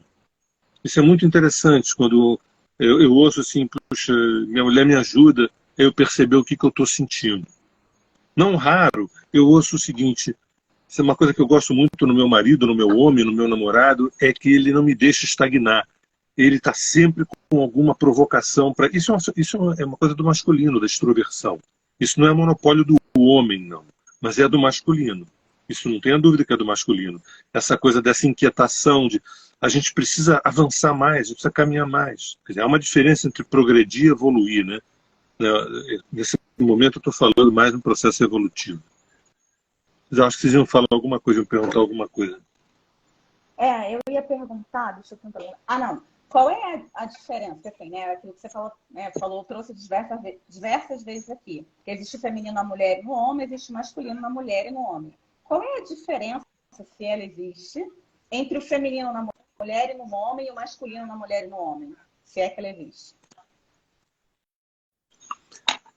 Isso é muito interessante, quando eu ouço assim, puxa, minha mulher me ajuda a eu perceber o que eu estou sentindo. Não raro, eu ouço o seguinte, isso é uma coisa que eu gosto muito no meu marido, no meu homem, no meu namorado, é que ele não me deixa estagnar. Ele está sempre com alguma provocação. Isso é uma coisa do masculino, da extroversão. Isso não é monopólio do homem, não, mas é do masculino. Isso não tenha dúvida que é do masculino. Essa coisa dessa inquietação de a gente precisa avançar mais, a gente precisa caminhar mais. Quer dizer, há uma diferença entre progredir e evoluir, né? Nesse momento eu estou falando mais no processo evolutivo. Mas eu acho que vocês iam falar alguma coisa, iam perguntar alguma coisa. Eu ia perguntar, deixa eu tentar lembrar. Não. Qual é a diferença? Assim, né? Aquilo que você falou, trouxe diversas vezes aqui. Que existe o feminino na mulher e no homem, existe o masculino na mulher e no homem. Qual é a diferença, se ela existe, entre o feminino na mulher e no homem e o masculino na mulher e no homem? Se é que ela existe.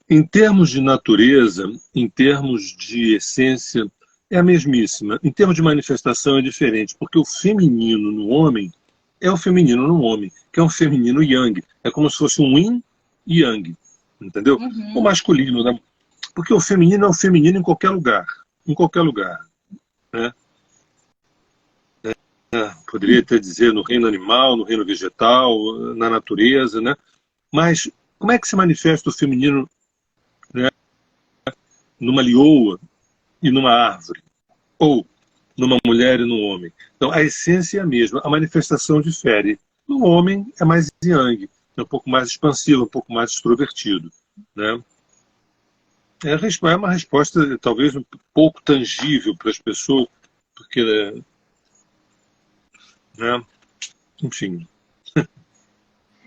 Em termos de natureza, em termos de essência, é a mesmíssima. Em termos de manifestação é diferente, porque o feminino no homem é o feminino no homem, que é um feminino yang. É como se fosse um yin e yang, entendeu? Uhum. O masculino, né? Porque o feminino é o feminino em qualquer lugar, né? Poderia até dizer no reino animal, no reino vegetal, na natureza, né? Mas como é que se manifesta o feminino, né, numa leoa e numa árvore? Ou numa mulher e num homem? Então, a essência é a mesma, a manifestação difere. No homem é mais yang, é um pouco mais expansivo, um pouco mais extrovertido, né? É uma resposta talvez um pouco tangível para as pessoas, porque, né? Enfim.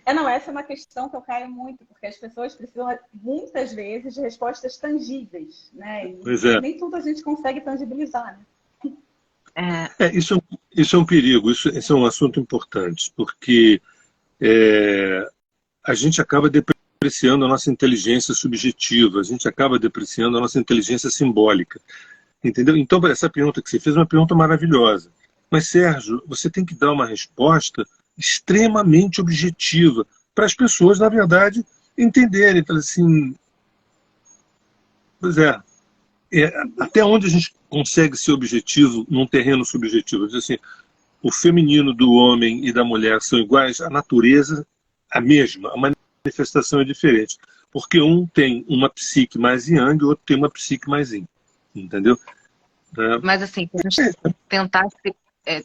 Não, essa é uma questão que eu caio muito, porque as pessoas precisam, muitas vezes, de respostas tangíveis, né? E Pois é. nem tudo a gente consegue tangibilizar, né? Isso é um perigo, isso é um assunto importante, porque a gente acaba depreciando a nossa inteligência subjetiva, a gente acaba depreciando a nossa inteligência simbólica, entendeu? Então, essa pergunta que você fez é uma pergunta maravilhosa. Mas, Sérgio, você tem que dar uma resposta extremamente objetiva para as pessoas, na verdade, entenderem. Assim, pois até onde a gente consegue ser objetivo num terreno subjetivo? Dizer assim, o feminino do homem e da mulher são iguais, a natureza a mesma, a manifestação é diferente, porque um tem uma psique mais yang e o outro tem uma psique mais yin, entendeu? Mas assim, se a gente tentar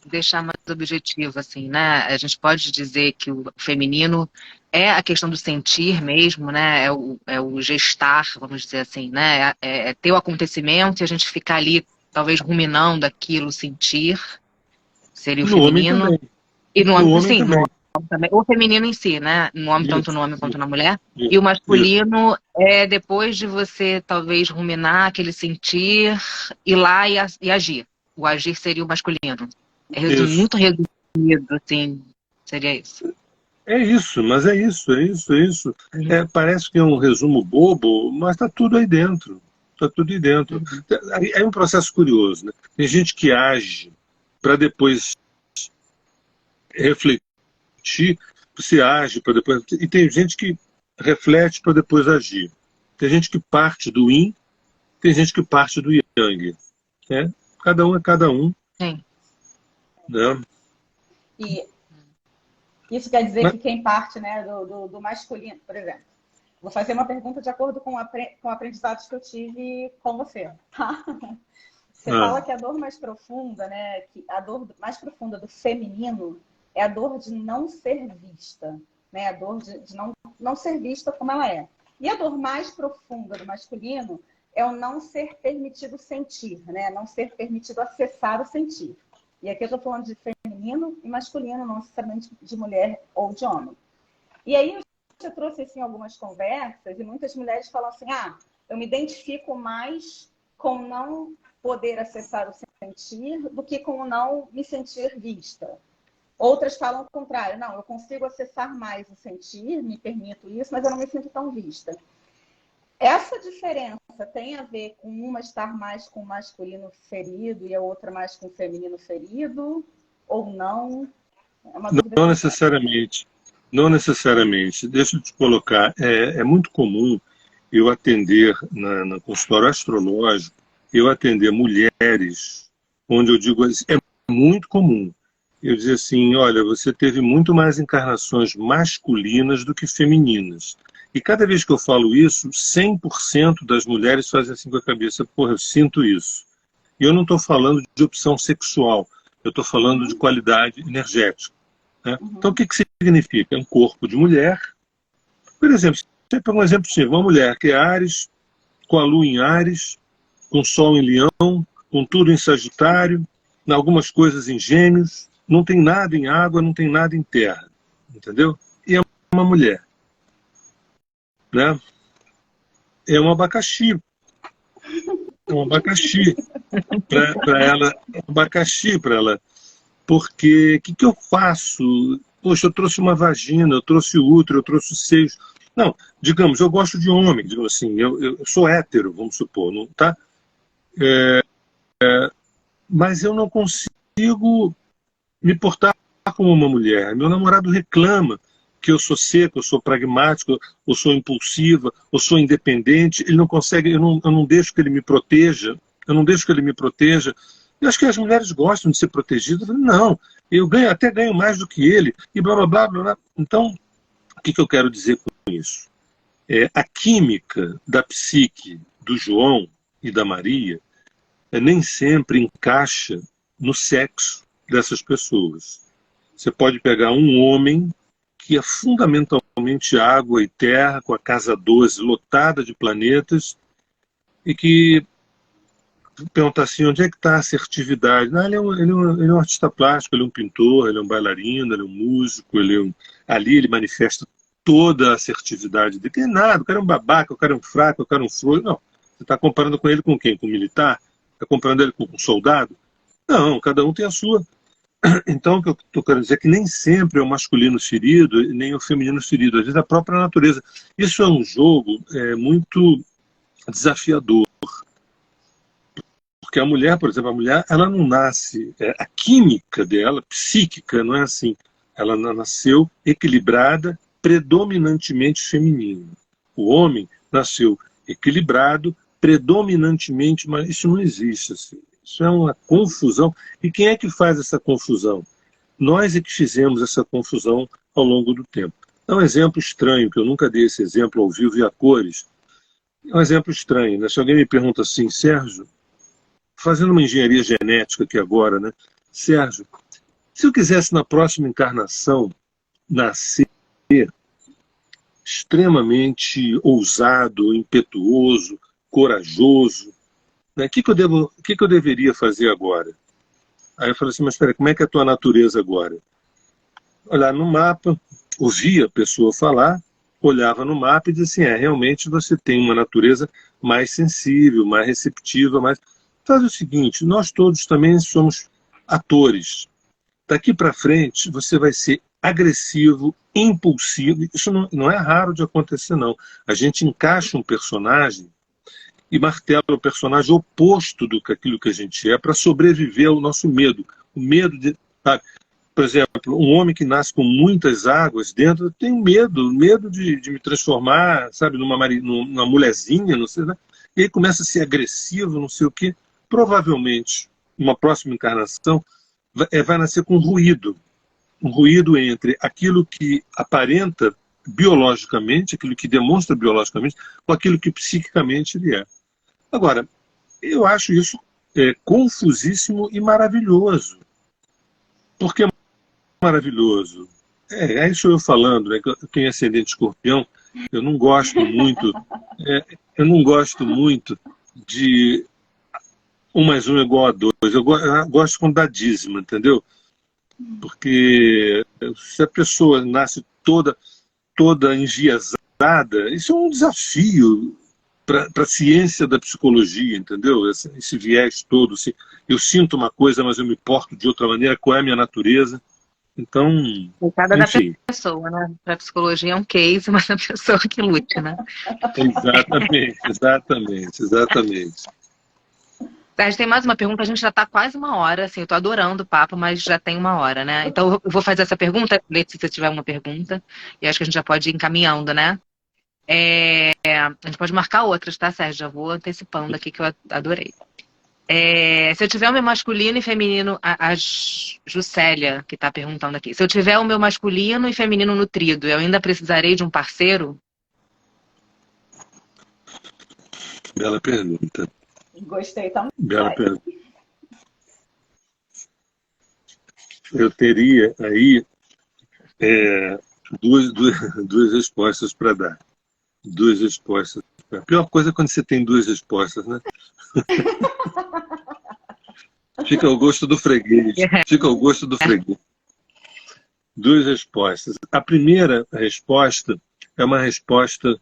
deixar mais objetivo, assim, né? A gente pode dizer que o feminino é a questão do sentir mesmo, né? É o gestar, vamos dizer assim, né? É ter o acontecimento e a gente ficar ali, talvez ruminando aquilo, sentir, seria o feminino. Homem e no homem sim, também. Também, o feminino em si, né? No homem, tanto no homem quanto na mulher. E o masculino é depois de você, talvez, ruminar aquele sentir, ir lá e agir. O agir seria o masculino. Muito resumido, assim, seria isso. É isso, mas é isso. Parece que é um resumo bobo, mas está tudo aí dentro. Está tudo aí dentro. É um processo curioso, né? Tem gente que age para depois refletir, você age para depois... E tem gente que reflete para depois agir. Tem gente que parte do yin, tem gente que parte do yang. Né? Cada um é cada um. Sim. Né? E isso quer dizer que quem parte, né, do masculino, por exemplo, vou fazer uma pergunta de acordo com aprendizados que eu tive com você. Tá? Você fala que a dor mais profunda, né, que a dor mais profunda do feminino é a dor de não ser vista, né, a dor de não ser vista como ela é. E a dor mais profunda do masculino é o não ser permitido sentir, né, não ser permitido acessar o sentir. E aqui eu estou falando de feminino e masculino, não necessariamente de mulher ou de homem. E aí eu trouxe assim, algumas conversas e muitas mulheres falam assim, eu me identifico mais com não poder acessar o sentir do que com não me sentir vista. Outras falam o contrário, não, eu consigo acessar mais o sentir, me permito isso, mas eu não me sinto tão vista. Essa diferença tem a ver com uma estar mais com o masculino ferido e a outra mais com o feminino ferido? Ou não? É uma dúvida. Não necessariamente. Não necessariamente. Deixa eu te colocar. É muito comum eu atender no consultório astrológico, eu atender mulheres, onde eu digo, é muito comum. Eu dizer assim, olha, você teve muito mais encarnações masculinas do que femininas. E cada vez que eu falo isso, 100% das mulheres fazem assim com a cabeça, porra, eu sinto isso. E eu não estou falando de opção sexual, eu estou falando de qualidade energética. Né? Então o que significa? É um corpo de mulher. Por exemplo, você pega um exemplo simples, uma mulher que é Áries, com a Lua em Áries, com o Sol em Leão, com tudo em Sagitário, algumas coisas em Gêmeos, não tem nada em água, não tem nada em terra. Entendeu? E é uma mulher. Né? É um abacaxi. É um abacaxi para ela. É um abacaxi para ela. Porque o que eu faço? Poxa, eu trouxe uma vagina, eu trouxe útero, eu trouxe seios. Não, digamos, eu gosto de homem, digamos assim, eu sou hétero, vamos supor, não, tá? Mas eu não consigo me portar como uma mulher. Meu namorado reclama que eu sou seco, eu sou pragmático, eu sou impulsiva, eu sou independente. Ele não consegue, eu não deixo que ele me proteja, Eu acho que as mulheres gostam de ser protegidas. Não, até ganho mais do que ele, e blá, blá, blá, blá, blá. Então, o que eu quero dizer com isso? A química da psique do João e da Maria nem sempre encaixa no sexo dessas pessoas. Você pode pegar um homem que é fundamentalmente água e terra, com a casa 12 lotada de planetas, e que perguntar assim, onde é que está a assertividade? Não, ele é um artista plástico, ele é um pintor, ele é um bailarino, ele é um músico, ali ele manifesta toda a assertividade dele. Tem nada, o cara é um babaca, o cara é um fraco, o cara é um frouxo. Não, você está comparando com ele com quem? Com um militar? Está comparando ele com um soldado? Não, cada um tem a sua. Então, o que eu estou querendo dizer é que nem sempre é o masculino ferido, nem o feminino ferido, às vezes a própria natureza. Isso é um jogo muito desafiador. Porque a mulher, por exemplo, ela não nasce, a química dela, psíquica, não é assim. Ela nasceu equilibrada, predominantemente feminina. O homem nasceu equilibrado, predominantemente, mas isso não existe assim. Isso é uma confusão. E quem é que faz essa confusão? Nós é que fizemos essa confusão ao longo do tempo. É um exemplo estranho, que eu nunca dei esse exemplo ao vivo e a cores. É um exemplo estranho, né? Se alguém me pergunta assim, Sérgio, fazendo uma engenharia genética aqui agora, né? Sérgio, se eu quisesse na próxima encarnação nascer extremamente ousado, impetuoso, corajoso, né? O que eu deveria fazer agora? Aí eu falei assim, mas espera, como é que é a tua natureza agora? Olhar no mapa, ouvia a pessoa falar, olhava no mapa e dizia assim, realmente você tem uma natureza mais sensível, mais receptiva, mais... Faz o seguinte, nós todos também somos atores. Daqui para frente, você vai ser agressivo, impulsivo. Isso não é raro de acontecer, não. A gente encaixa um personagem e martela o personagem oposto do que aquilo que a gente é para sobreviver ao nosso medo. O medo de... Sabe? Por exemplo, um homem que nasce com muitas águas dentro tem medo de me transformar, sabe, numa mulherzinha, não sei, né? E aí começa a ser agressivo, não sei o quê. Provavelmente, uma próxima encarnação, vai nascer com um ruído entre aquilo que aparenta biologicamente, aquilo que demonstra biologicamente, com aquilo que psiquicamente ele é. Agora, eu acho isso confusíssimo e maravilhoso. Por que maravilhoso? É isso eu falando, né, que eu tenho ascendente escorpião, eu não gosto muito de 1 mais 1 é igual a 2. Eu gosto quando dá dízimo, entendeu? Porque se a pessoa nasce toda enviesada, isso é um desafio para a ciência da psicologia, entendeu? Esse viés todo. Assim, eu sinto uma coisa, mas eu me porto de outra maneira. Qual é a minha natureza? Então, cada da pessoa, né? Para a psicologia é um case, mas a pessoa que lute, né? Exatamente. Sérgio, tem mais uma pergunta, a gente já está quase 1 hora, assim, eu estou adorando o papo, mas já tem 1 hora, né? Então eu vou fazer essa pergunta, Letícia, se tiver uma pergunta, e acho que a gente já pode ir encaminhando, né? A gente pode marcar outras, tá, Sérgio? Já vou antecipando aqui que eu adorei. Se eu tiver o meu masculino e feminino, a Juscelia, que está perguntando aqui, se eu tiver o meu masculino e feminino nutrido, eu ainda precisarei de um parceiro? Bela pergunta. Gostei também. Bela pergunta. Eu teria aí duas respostas para dar. 2 respostas. A pior coisa é quando você tem 2 respostas, né? Fica ao gosto do freguês. 2 respostas. A primeira resposta é uma resposta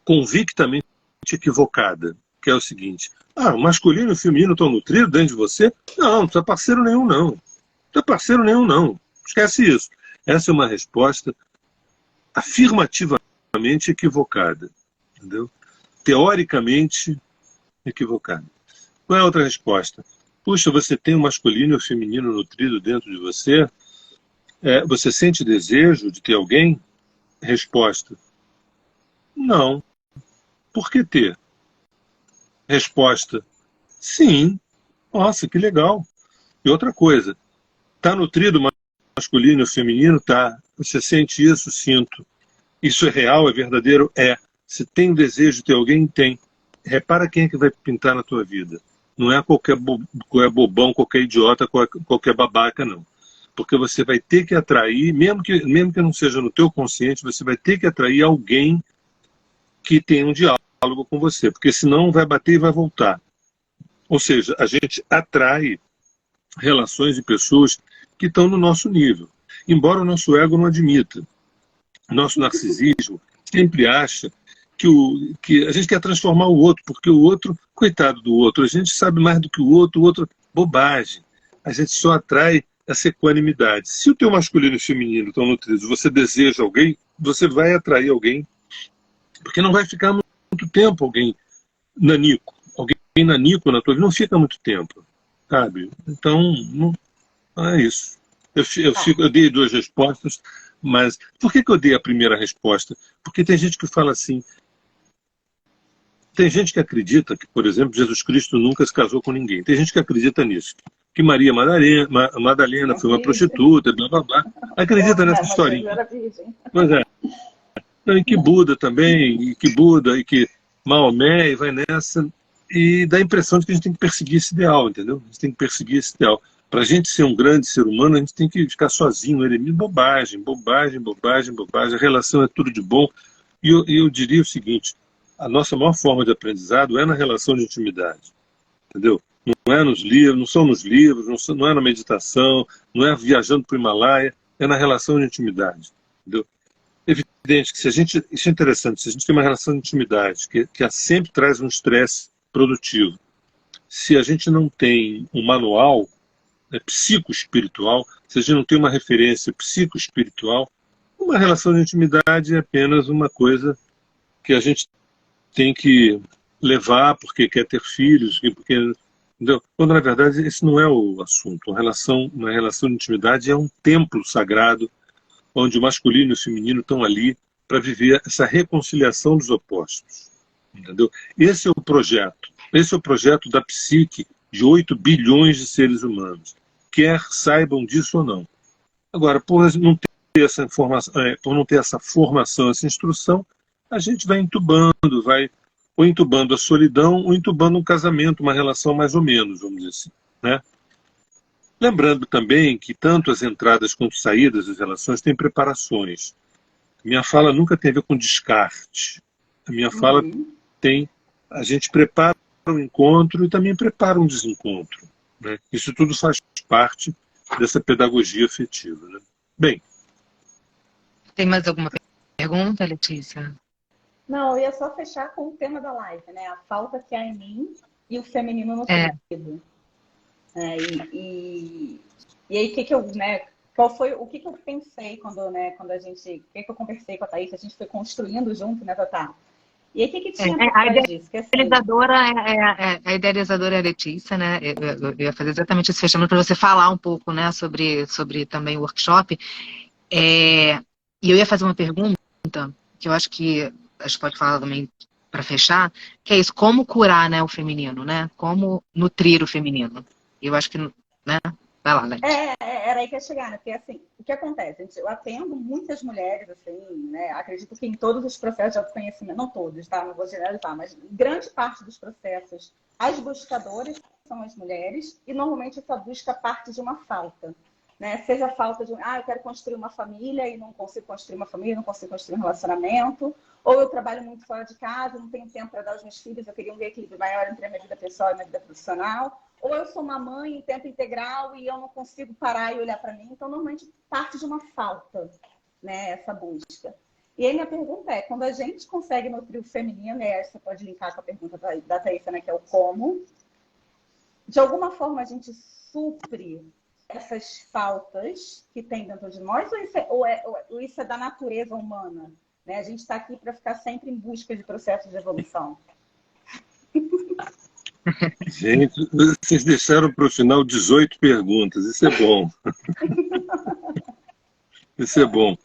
convictamente equivocada, que é o seguinte: o masculino e o feminino estão nutridos dentro de você? Não precisa parceiro nenhum, não. Esquece isso. Essa é uma resposta afirmativamente equivocada, entendeu? Teoricamente equivocada. Qual é a outra resposta? Puxa, você tem o masculino e o feminino nutrido dentro de você? Você sente desejo de ter alguém? Resposta: não. Por que ter? Resposta: sim. Nossa, que legal. E outra coisa, tá nutrido o masculino e o feminino? Tá. Você sente isso? Sinto. Isso é real? É verdadeiro? É. Se tem desejo de ter alguém? Tem. Repara quem é que vai pintar na tua vida. Não é qualquer bobão, qualquer idiota, qualquer babaca, não. Porque você vai ter que atrair, mesmo que não seja no teu consciente, você vai ter que atrair alguém que tenha um diálogo com você. Porque senão vai bater e vai voltar. Ou seja, a gente atrai relações de pessoas que estão no nosso nível. Embora o nosso ego não admita. Nosso narcisismo sempre acha que a gente quer transformar o outro, porque o outro, coitado do outro, a gente sabe mais do que o outro, bobagem. A gente só atrai essa equanimidade. Se o teu masculino e feminino estão nutridos, você deseja alguém, você vai atrair alguém, porque não vai ficar muito tempo alguém nanico na tua vida, não fica muito tempo, sabe? Então, não é isso. Eu dei duas respostas, mas por que eu dei a primeira resposta? Porque tem gente que fala assim, tem gente que acredita que, por exemplo, Jesus Cristo nunca se casou com ninguém. Tem gente que acredita nisso. Que Maria Madalena foi uma prostituta, blá blá blá. Acredita nessa historinha. Pois é. E que Buda também, e que Maomé, e vai nessa. E dá a impressão de que a gente tem que perseguir esse ideal, entendeu? A gente tem que perseguir esse ideal. Para a gente ser um grande ser humano, a gente tem que ficar sozinho, eremita. Bobagem. A relação é tudo de bom. E eu diria o seguinte, a nossa maior forma de aprendizado é na relação de intimidade, entendeu? Não é nos livros, não são nos livros, não é na meditação, não é viajando para o Himalaia, é na relação de intimidade, entendeu? É evidente que isso é interessante, se a gente tem uma relação de intimidade que sempre traz um estresse produtivo, se a gente não tem um manual psicoespiritual, se a gente não tem uma referência psicoespiritual, uma relação de intimidade é apenas uma coisa que a gente tem que levar porque quer ter filhos, porque, entendeu? Quando na verdade esse não é o assunto. Uma relação de intimidade é um templo sagrado onde o masculino e o feminino estão ali para viver essa reconciliação dos opostos, entendeu? Esse é o projeto da psique de 8 bilhões de seres humanos, quer saibam disso ou não. Agora, por não ter essa informação, por não ter essa formação, essa instrução, a gente vai entubando, ou entubando a solidão, ou entubando um casamento, uma relação mais ou menos, vamos dizer assim, né? Lembrando também que tanto as entradas quanto saídas das relações têm preparações. Minha fala nunca tem a ver com descarte. A minha fala a gente prepara um encontro e também prepara um desencontro, né? Isso tudo faz parte dessa pedagogia afetiva, né? Bem. Tem mais alguma pergunta, Letícia? Não, eu ia só fechar com o tema da live, né? A falta que há em mim e o feminino nutrido. E aí, o que eu pensei quando a gente, o que eu conversei com a Thaís, a gente foi construindo junto, né, Tatá? E aí, o que tinha por trás disso? A idealizadora é a Letícia, né? Eu ia fazer exatamente esse fechamento para você falar um pouco, né, sobre também o workshop. E eu ia fazer uma pergunta que eu acho que a gente pode falar também para fechar, que é isso, como curar, né, o feminino, né? Como nutrir o feminino. Eu acho que, né? Vai lá, Leti. Era aí que ia chegar, né? Porque, assim, o que acontece? Gente, eu atendo muitas mulheres, assim, né? Acredito que em todos os processos de autoconhecimento, não todos, tá? Não vou generalizar, mas grande parte dos processos, as buscadoras são as mulheres e, normalmente, essa busca parte de uma falta, né? Seja a falta de, eu quero construir uma família e não consigo construir uma família, não consigo construir um relacionamento, ou eu trabalho muito fora de casa, não tenho tempo para dar aos meus filhos, eu queria um equilíbrio maior entre a minha vida pessoal e a minha vida profissional. Ou eu sou uma mãe em tempo integral e eu não consigo parar e olhar para mim. Então, normalmente, parte de uma falta, né, essa busca. E aí, minha pergunta é, quando a gente consegue nutrir o feminino, e aí você pode linkar com a pergunta da Thaísa, né, que é o como, de alguma forma a gente supre essas faltas que tem dentro de nós, ou isso é da natureza humana? Né? A gente está aqui para ficar sempre em busca de processos de evolução. Gente, vocês deixaram para o final 18 perguntas. Isso é bom. Isso é bom.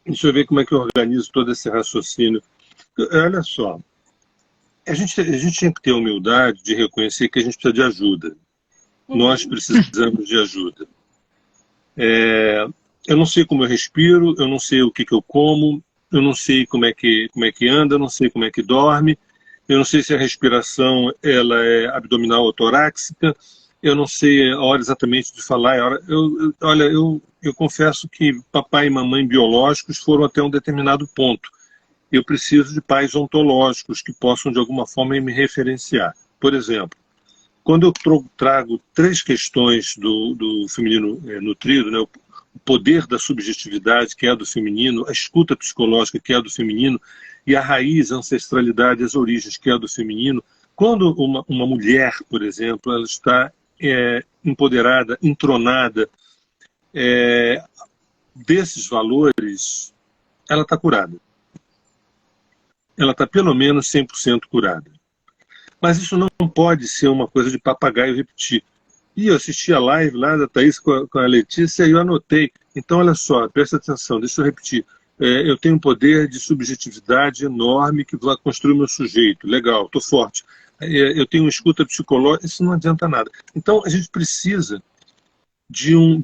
Deixa eu ver como é que eu organizo todo esse raciocínio. Olha só. a gente tinha que ter a humildade de reconhecer que a gente precisa de ajuda. Nós precisamos de ajuda. Eu não sei como eu respiro, eu não sei o que eu como, eu não sei como é que anda, eu não sei como é que dorme, eu não sei se a respiração ela é abdominal ou torácica, eu não sei a hora exatamente de falar. Olha, eu confesso que papai e mamãe biológicos foram até um determinado ponto. Eu preciso de pais ontológicos que possam, de alguma forma, me referenciar. Por exemplo, quando eu trago 3 questões do feminino nutrido, né, o poder da subjetividade, que é do feminino, a escuta psicológica, que é do feminino, e a raiz, a ancestralidade, as origens, que é do feminino, quando uma mulher, por exemplo, ela está empoderada, entronada desses valores, ela está curada. Ela está pelo menos 100% curada. Mas isso não pode ser uma coisa de papagaio repetir. E eu assisti a live lá da Thaís com a Letícia e eu anotei. Então, olha só, presta atenção, deixa eu repetir. Eu tenho um poder de subjetividade enorme que vai construir o meu sujeito. Legal, estou forte. Eu tenho uma escuta psicológica, isso não adianta nada. Então, a gente precisa de um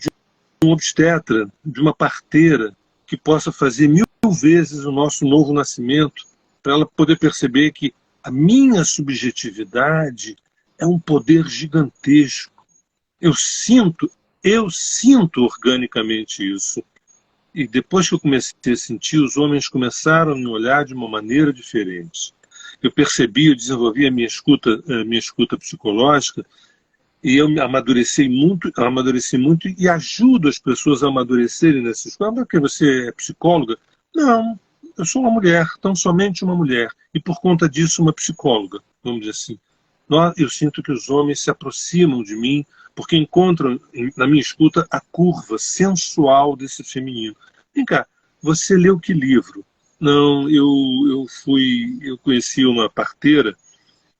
obstetra, de uma parteira que possa fazer 1000 vezes o nosso novo nascimento, para ela poder perceber que a minha subjetividade é um poder gigantesco. Eu sinto organicamente isso. E depois que eu comecei a sentir, os homens começaram a me olhar de uma maneira diferente. Eu percebi, eu desenvolvi a minha escuta psicológica, e eu amadureci muito e ajudo as pessoas a amadurecerem nessa escola. Porque você é psicóloga? Não, eu sou uma mulher, tão somente uma mulher. E por conta disso, uma psicóloga, vamos dizer assim. Eu sinto que os homens se aproximam de mim porque encontram na minha escuta a curva sensual desse feminino. Vem cá, você leu que livro? Não, eu conheci uma parteira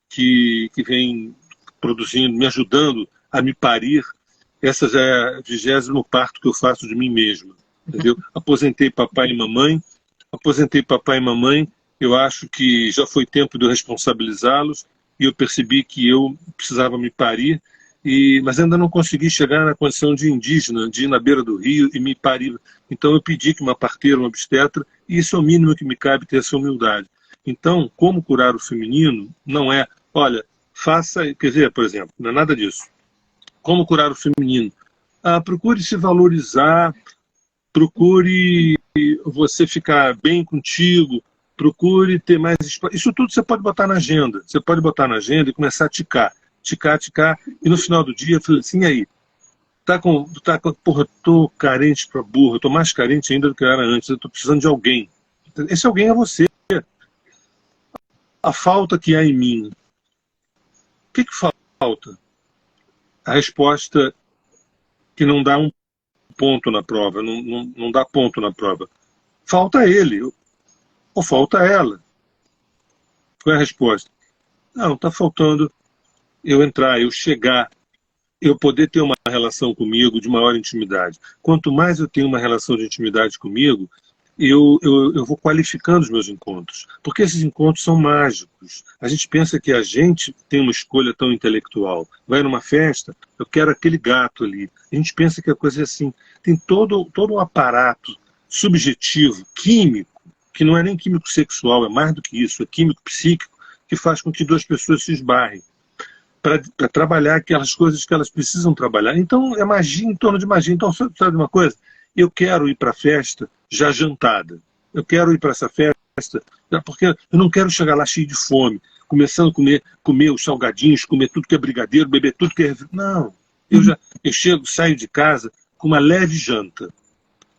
que vem produzindo, me ajudando a me parir. Essa já é o 20º parto que eu faço de mim mesma, entendeu? Aposentei papai e mamãe, eu acho que já foi tempo de eu responsabilizá-los, e eu percebi que eu precisava me parir, mas ainda não consegui chegar na condição de indígena, de ir na beira do rio e me parir. Então eu pedi que uma parteira, uma obstetra, e isso é o mínimo que me cabe, ter essa humildade. Então, como curar o feminino não é, olha, quer dizer, por exemplo, não é nada disso. Como curar o feminino? Procure se valorizar, procure você ficar bem contigo, procure ter mais espaço. Isso tudo você pode botar na agenda. Você pode botar na agenda e começar a ticar, e no final do dia, falei assim, e aí? Porra, eu tô carente pra burro, eu tô mais carente ainda do que eu era antes, eu tô precisando de alguém. Esse alguém é você. A falta que há em mim. O que falta? A resposta que não dá um ponto na prova, não dá ponto na prova. Falta ele, ou falta ela. Qual é a resposta? Não, está faltando eu entrar, eu chegar, eu poder ter uma relação comigo de maior intimidade. Quanto mais eu tenho uma relação de intimidade comigo, eu vou qualificando os meus encontros. Porque esses encontros são mágicos. A gente pensa que a gente tem uma escolha tão intelectual. Vai numa festa, eu quero aquele gato ali. A gente pensa que a coisa é assim. Tem todo um aparato subjetivo, químico, que não é nem químico sexual, é mais do que isso, é químico psíquico, que faz com que 2 pessoas se esbarrem para trabalhar aquelas coisas que elas precisam trabalhar. Então é magia em torno de magia. Então, sabe de uma coisa? Eu quero ir para a festa já jantada. Eu quero ir para essa festa, porque eu não quero chegar lá cheio de fome, começando a comer os salgadinhos, comer tudo que é brigadeiro, beber tudo que é... Não, eu saio de casa com uma leve janta.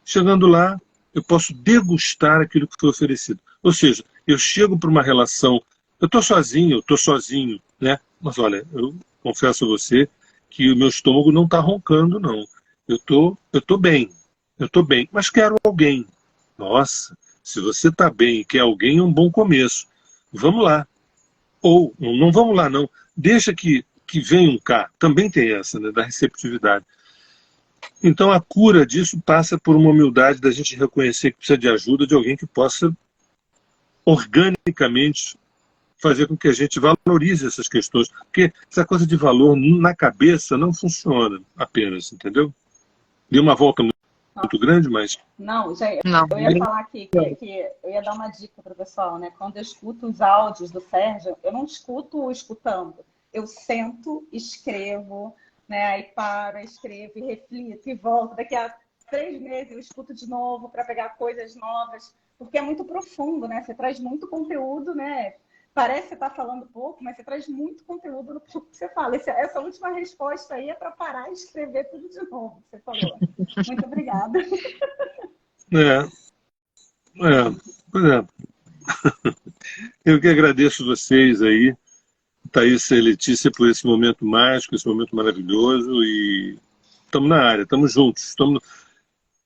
Chegando lá, eu posso degustar aquilo que foi oferecido. Ou seja, eu chego para uma relação, eu estou sozinho, né? Mas olha, eu confesso a você que o meu estômago não está roncando, não. Eu tô bem, mas quero alguém. Nossa, se você está bem e quer alguém, é um bom começo. Vamos lá. Ou, não vamos lá, não. Deixa que venham cá. Também tem essa, né, da receptividade. Então a cura disso passa por uma humildade da gente reconhecer que precisa de ajuda de alguém que possa organicamente fazer com que a gente valorize essas questões. Porque essa coisa de valor na cabeça não funciona apenas, entendeu? Deu uma volta muito grande, mas... Não, gente, Não. eu ia falar aqui que eu ia dar uma dica para o pessoal, né? Quando eu escuto os áudios do Sérgio, eu não escuto escutando. Eu sento, escrevo, né? Aí paro, escrevo e reflito e volto. Daqui a 3 meses eu escuto de novo para pegar coisas novas, porque é muito profundo, né? Você traz muito conteúdo, né? Parece que você está falando pouco, mas você traz muito conteúdo no que você fala. Essa última resposta aí é para parar e escrever tudo de novo, que você falou. Muito obrigada. Pois é. Eu que agradeço vocês aí, Thaís e Letícia, por esse momento mágico, esse momento maravilhoso, e estamos na área, estamos juntos.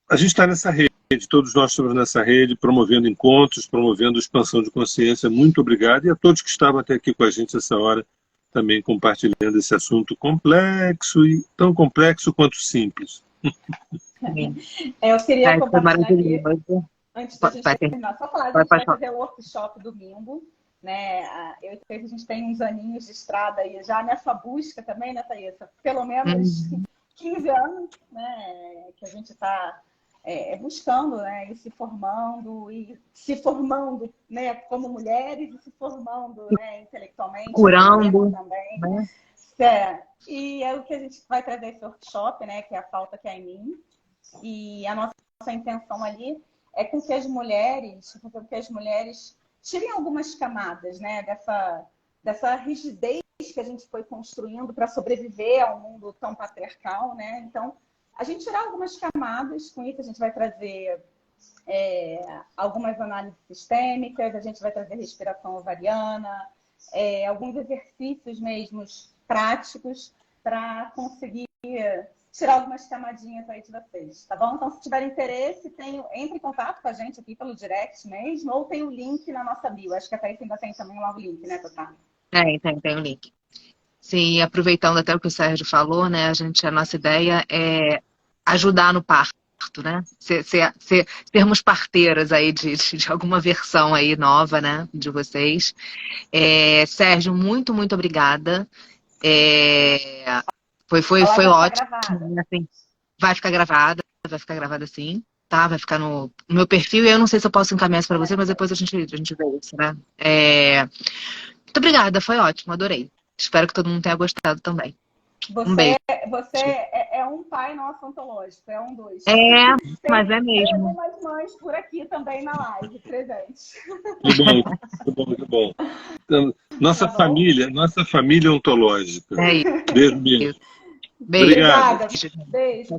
A gente está nessa rede, todos nós estamos nessa rede, promovendo encontros, promovendo expansão de consciência. Muito obrigado. E a todos que estavam até aqui com a gente essa hora, também compartilhando esse assunto complexo, e tão complexo quanto simples. Eu queria compartilhar aqui, maravilhoso. antes da gente terminar, só falar, a gente vai fazer o workshop domingo, né? Eu e a gente tem uns aninhos de estrada aí já nessa busca também, né, Thaís? Pelo menos 15 anos, né, que a gente está buscando, né, e se formando, né, como mulheres, e se formando, né, intelectualmente, curando também. Né? E é o que a gente vai trazer esse workshop, né, que é a falta que há em mim. E a nossa intenção ali é com que as mulheres tirem algumas camadas, né, dessa rigidez que a gente foi construindo para sobreviver a um mundo tão patriarcal, né? Então, a gente tirar algumas camadas, com isso a gente vai trazer algumas análises sistêmicas, a gente vai trazer respiração ovariana, alguns exercícios mesmo práticos para conseguir tirar algumas camadinhas aí de vocês, tá bom? Então, se tiver interesse, entre em contato com a gente aqui pelo direct mesmo, ou tem o link na nossa bio. Acho que a Thaís ainda tem também lá o link, né, Totá? Tem o link. Sim, aproveitando até o que o Sérgio falou, né? A nossa ideia é ajudar no parto, né? Sermos parteiras aí de alguma versão aí nova, né? De vocês. Sérgio, muito, muito obrigada. Foi ótimo. Assim, vai ficar gravada sim, tá? Vai ficar no meu perfil, e eu não sei se eu posso encaminhar isso para você, mas depois a gente vê isso, né? Muito obrigada, foi ótimo, adorei. Espero que todo mundo tenha gostado também. Um beijo. Você é um pai nosso ontológico, é um dos. Mas é mesmo. Tem algumas mães por aqui também na live, presentes. Que bom. Então, nossa família ontológica. É isso. Beijo mesmo. Beijo. Obrigada. Beijo.